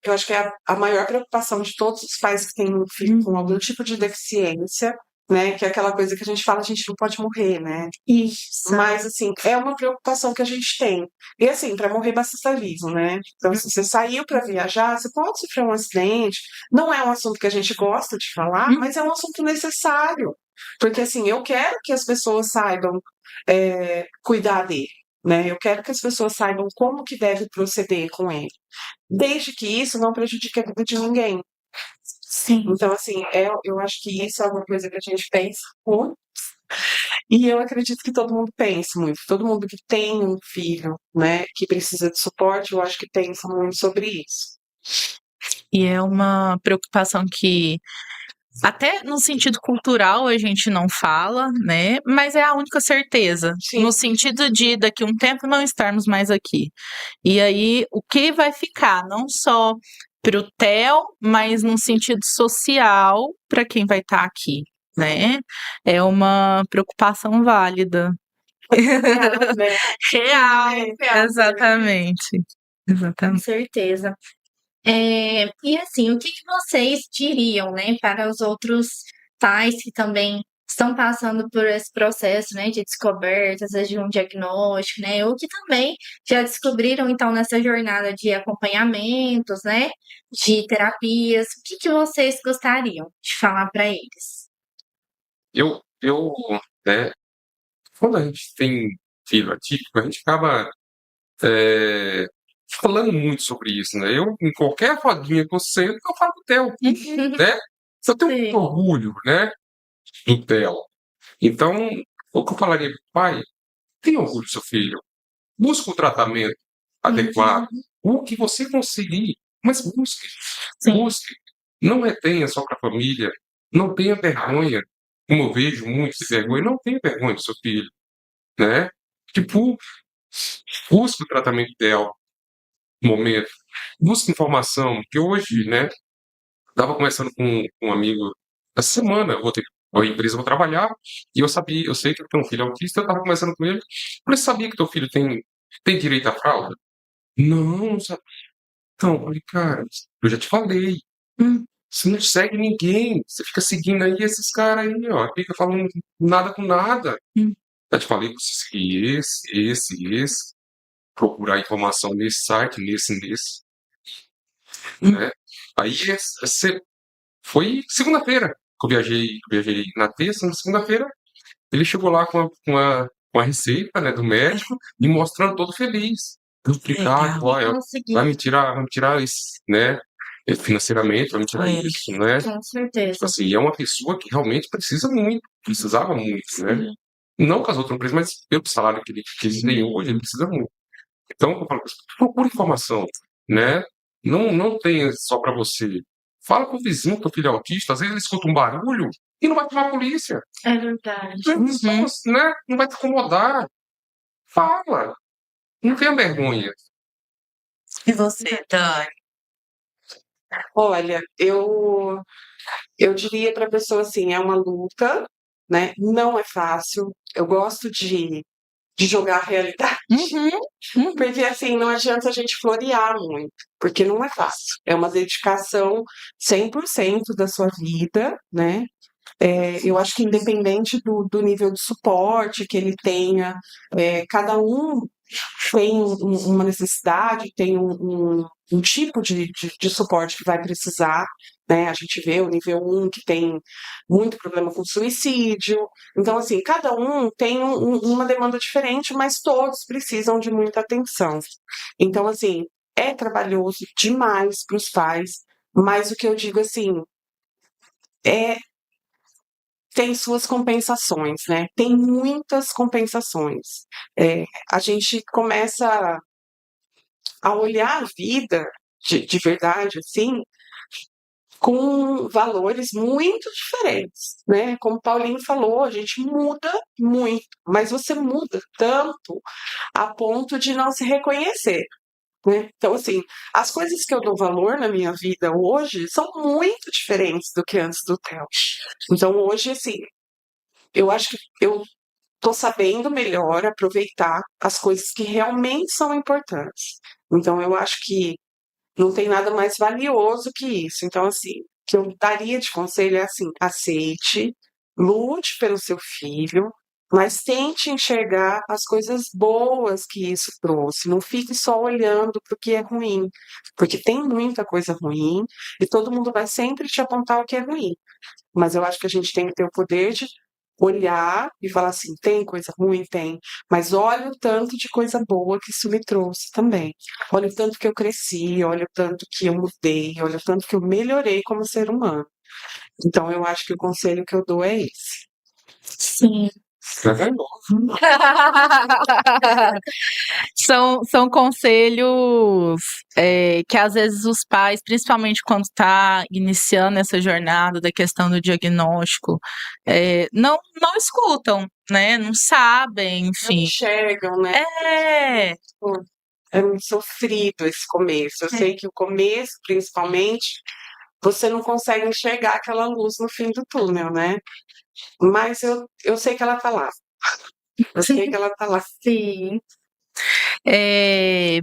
eu acho que é a maior preocupação de todos os pais que têm um filho com algum tipo de deficiência né? Que é aquela coisa que a gente fala, a gente não pode morrer, né? Isso. Mas, assim, é uma preocupação que a gente tem. E, assim, para morrer basta estar vivo, né? Então, se você saiu para viajar, você pode sofrer um acidente. Não é um assunto que a gente gosta de falar, mas é um assunto necessário. Porque, assim, eu quero que as pessoas saibam cuidar dele, né? Eu quero que as pessoas saibam como que deve proceder com ele. Desde que isso não prejudique a vida de ninguém. Sim. Então, assim, eu acho que isso é uma coisa que a gente pensa muito. E eu acredito que todo mundo pense muito. Todo mundo que tem um filho, né, que precisa de suporte, eu acho que pensa muito sobre isso. E é uma preocupação que, até no sentido cultural, a gente não fala, né? Mas é a única certeza. Sim. No sentido de daqui a um tempo não estarmos mais aqui. E aí, o que vai ficar? Não só para o Theo, mas no sentido social para quem vai estar aqui, né? É uma preocupação válida. Real, né? Real, Real. exatamente. Com Exatamente. certeza. E assim, o que vocês diriam, né, para os outros pais que também estão passando por esse processo, né, de descoberta, às vezes de um diagnóstico, né, ou que também já descobriram, então, nessa jornada de acompanhamentos, né, de terapias, o que vocês gostariam de falar para eles? Né, quando a gente tem filho atípico, a gente acaba falando muito sobre isso, né? Eu, em qualquer rodinha que eu sento, eu falo do Theo, né? Só tenho muito Sim. orgulho, né, do Theo. Então, o que eu falaria pro pai, tenha orgulho do seu filho, busque o tratamento adequado, o que você conseguir, mas busque, Sim. busque. Não retenha só para a família, não tenha vergonha, como eu vejo muito de vergonha, não tenha vergonha do seu filho, né? Tipo, busque o tratamento ideal no momento, busque informação, que hoje, né, estava conversando com um amigo essa semana, eu vou ter a empresa que eu vou trabalhar, e eu sei que eu tenho um filho autista, eu estava conversando com ele, falei, sabia que teu filho tem direito à fralda? Não sabia. Então, eu falei, cara, eu já te falei, você não segue ninguém, você fica seguindo aí esses caras aí, ó, fica falando nada com nada. Já te falei que você seguir esse, procurar informação nesse site, nesse, né? Aí foi segunda-feira que eu viajei na terça, na segunda-feira, ele chegou lá com a receita, né, do médico, me mostrando todo feliz. Eu falei, cara, Legal. vai me tirar isso, né, financeiramente, vai me tirar Foi. isso, né? Com Tipo certeza. assim, é uma pessoa que realmente precisava muito, né? Não com as outras empresas, mas pelo salário que eles ganham hoje, ele precisa muito. Então, eu falo, procura informação, né? Não tenha só para você. Fala com o vizinho que o filho é autista, às vezes ele escuta um barulho e não vai chamar a polícia, É verdade. né? Não vai te incomodar. Fala, não tenha vergonha. E você, Dani? Olha, eu diria para a pessoa assim, é uma luta, né? Não é fácil. Eu gosto de jogar a realidade. Porque assim, não adianta a gente florear muito, porque não é fácil. É uma dedicação 100% da sua vida, né? Eu acho que independente do nível de suporte que ele tenha, cada um tem uma necessidade, tem um tipo de suporte que vai precisar, né? A gente vê o nível 1 que tem muito problema com suicídio. Então, assim, cada um tem uma demanda diferente, mas todos precisam de muita atenção. Então, assim, é trabalhoso demais para os pais, mas o que eu digo assim, é tem suas compensações, né? Tem muitas compensações. A gente começa a olhar a vida de verdade, assim, com valores muito diferentes, né? Como o Paulinho falou, a gente muda muito, mas você muda tanto a ponto de não se reconhecer, né? Então, assim, as coisas que eu dou valor na minha vida hoje são muito diferentes do que antes do Theo. Então, hoje, assim, eu acho que eu tô sabendo melhor aproveitar as coisas que realmente são importantes. Então, eu acho que não tem nada mais valioso que isso. Então, assim, o que eu daria de conselho é assim: aceite, lute pelo seu filho, mas tente enxergar as coisas boas que isso trouxe. Não fique só olhando para o que é ruim, porque tem muita coisa ruim e todo mundo vai sempre te apontar o que é ruim. Mas eu acho que a gente tem que ter o poder de olhar e falar assim: tem coisa ruim? Tem. Mas olha o tanto de coisa boa que isso me trouxe também. Olha o tanto que eu cresci, olha o tanto que eu mudei, olha o tanto que eu melhorei como ser humano. Então, eu acho que o conselho que eu dou é esse. Sim. É bom. São conselhos que às vezes os pais, principalmente quando está iniciando essa jornada da questão do diagnóstico, não escutam, né? Não sabem, Não enfim. enxergam, né? É, É muito sofrido esse começo. Eu sei que o começo, principalmente, você não consegue enxergar aquela luz no fim do túnel, né? Mas eu sei que ela tá lá. Eu sei que ela tá lá. sim.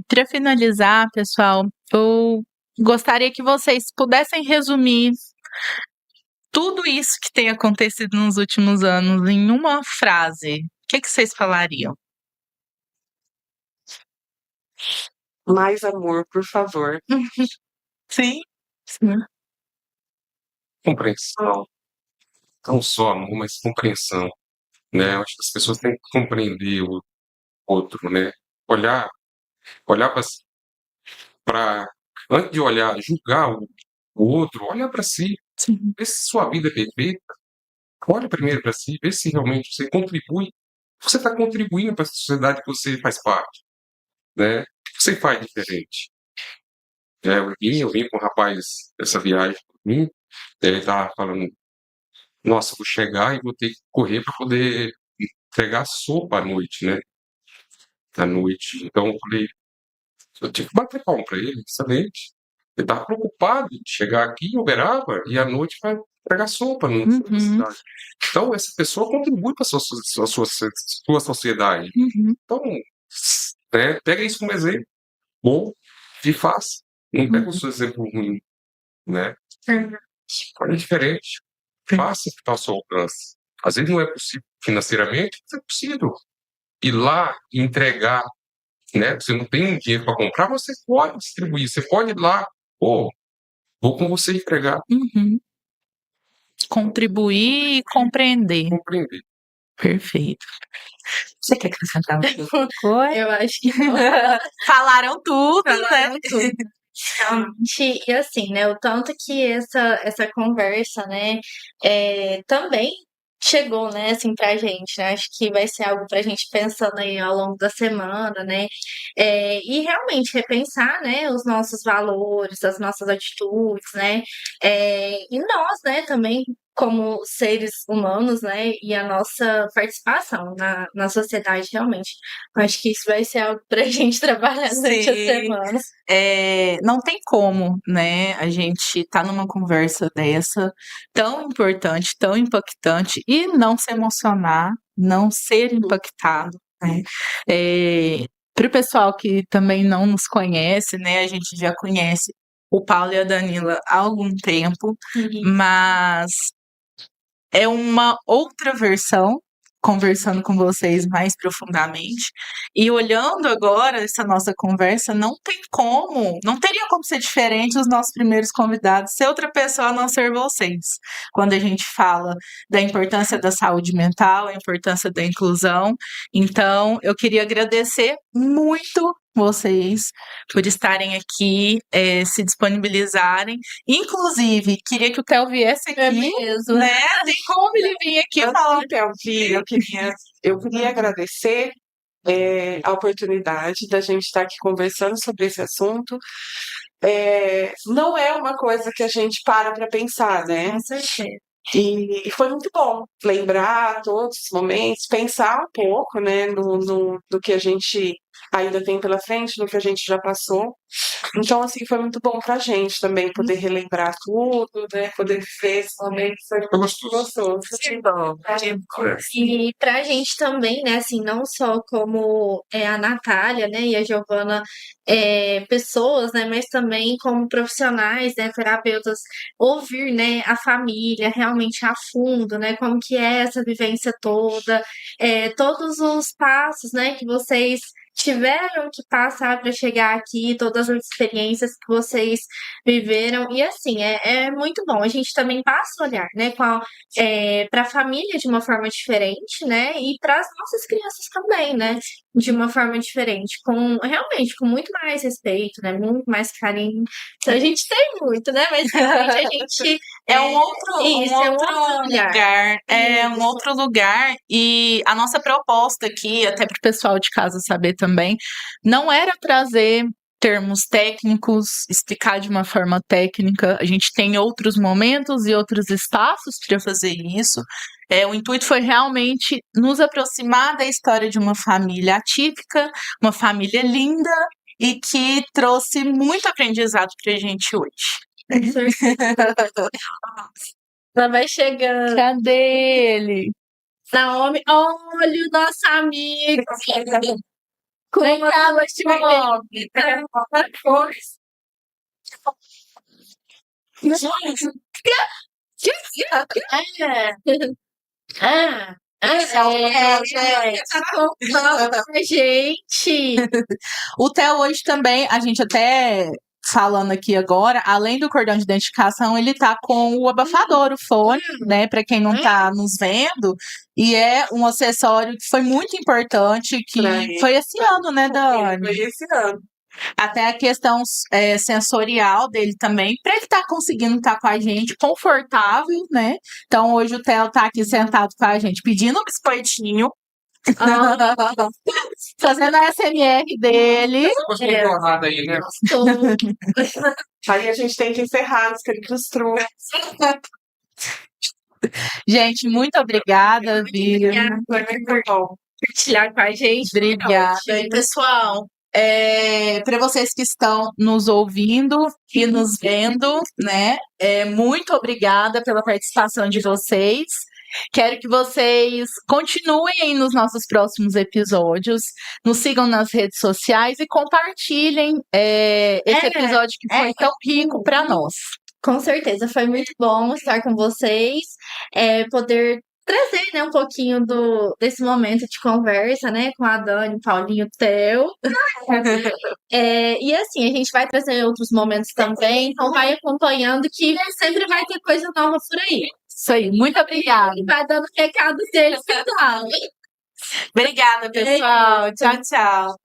Para finalizar, pessoal, eu gostaria que vocês pudessem resumir tudo isso que tem acontecido nos últimos anos em uma frase. O que vocês falariam? Mais amor, por favor. Sim. Compreensão. Não só amor, mas compreensão, né? Eu acho que as pessoas têm que compreender o outro, né? Olhar, olhar para antes de olhar, julgar o outro, olhar para si, Sim. ver se sua vida é perfeita. Olha primeiro para si, vê se realmente você contribui. Você está contribuindo para a sociedade que você faz parte, né? O que você faz diferente? Eu vim com um rapaz dessa viagem por mim, ele estava falando, nossa, vou chegar e vou ter que correr para poder entregar sopa à noite, né? À noite. Então eu falei, eu tive que bater palma para ele, excelente. Ele estava preocupado de chegar aqui em Uberaba e à noite vai entregar sopa na Uhum. cidade. Então essa pessoa contribui para a sua sociedade. Uhum. Então, né, pega isso como exemplo bom e faça. Não pega o seu exemplo ruim, né? Olha diferente. Faça o que está ao seu alcance. Às vezes não é possível financeiramente, mas é possível ir lá e entregar, né? Você não tem dinheiro para comprar, você pode distribuir. Você pode ir lá, pô, vou com você entregar, Uhum. Contribuir e compreender. compreender. Perfeito. Você quer acrescentar alguma coisa? Eu acho que Falaram tudo, falaram né? tudo. Realmente, e assim, né, o tanto que essa conversa, né, também chegou, né, assim, pra gente, né, acho que vai ser algo pra gente pensando aí ao longo da semana, né, e realmente repensar, né, os nossos valores, as nossas atitudes, né, e nós, né, também como seres humanos, né, e a nossa participação na sociedade, realmente. Acho que isso vai ser algo pra gente trabalhar durante a Sim. semana. Não tem como, né, a gente tá numa conversa dessa tão importante, tão impactante e não se emocionar, não ser impactado, né? Para o pessoal que também não nos conhece, né, a gente já conhece o Paulo e a Danila há algum tempo, mas é uma outra versão, conversando com vocês mais profundamente. E olhando agora essa nossa conversa, não teria como ser diferente os nossos primeiros convidados, ser outra pessoa a não ser vocês. Quando a gente fala da importância da saúde mental, a importância da inclusão. Então, eu queria agradecer muito vocês por estarem aqui, se disponibilizarem. Inclusive, queria que o Theo viesse aqui, mesmo. né? Tem como ele vir aqui falar. Antes de eu vir, eu queria agradecer a oportunidade da gente estar aqui conversando sobre esse assunto. Não é uma coisa que a gente para pensar, né? Com certeza. E foi muito bom lembrar todos os momentos, pensar um pouco, né, no que a gente ainda tem pela frente, no que a gente já passou. Então, assim, foi muito bom pra gente também poder relembrar tudo, né? Poder viver esse momento, foi muito gostoso. E pra gente também, né, assim, não só como a Natália, né, e a Giovana, pessoas, né, mas também como profissionais, né, terapeutas, ouvir, né, a família realmente a fundo, né, como que é essa vivência toda, todos os passos, né, que vocês tiveram que passar para chegar aqui, todas as experiências que vocês viveram, e assim, é muito bom. A gente também passa a olhar, né, para a família de uma forma diferente, né, e para as nossas crianças também, né, de uma forma diferente, realmente com muito mais respeito, né, muito mais carinho. Então a gente tem muito, né, mas realmente a gente É um outro, isso, um é um outro outro lugar. É um Isso. outro lugar. E a nossa proposta aqui, até para o pessoal de casa saber também, não era trazer termos técnicos, explicar de uma forma técnica. A gente tem outros momentos e outros espaços para fazer isso. O intuito foi realmente nos aproximar da história de uma família atípica, uma família linda e que trouxe muito aprendizado para a gente hoje. Com certeza. Ela vai chegando. Cadê ele? Naomi, olha o nosso amigo. Com Vem uma cá, sua tá contando pra gente. O Theo hoje também, a gente até falando aqui agora, além do cordão de identificação, ele tá com o abafador, o fone, né? Pra quem não tá nos vendo. E é um acessório que foi muito importante, que Pra ele. foi esse ano, né, Dani? Foi esse ano. Até a questão sensorial dele também, para ele estar conseguindo estar com a gente confortável, né? Então hoje o Theo tá aqui sentado com a gente pedindo um biscoitinho. Fazendo a SMR dele. Você empurrada aí, né? Aí a gente tem que encerrar os cricrus-tru. Gente, muito obrigada, Vira. Foi muito bom. Compartilhar com a gente. Obrigada. E, pessoal, para vocês que estão nos ouvindo e nos vendo, né? Muito obrigada pela participação de vocês. Quero que vocês continuem nos nossos próximos episódios, nos sigam nas redes sociais e compartilhem esse episódio que foi tão rico para nós. Com certeza, foi muito bom estar com vocês, poder trazer, né, um pouquinho desse momento de conversa, né, com a Dani, Paulinho, Theo. E assim, a gente vai trazer outros momentos também, então vai acompanhando que sempre vai ter coisa nova por aí. Isso aí, muito obrigada. E vai dando recados deles, pessoal. Obrigada, pessoal. Tchau, tchau.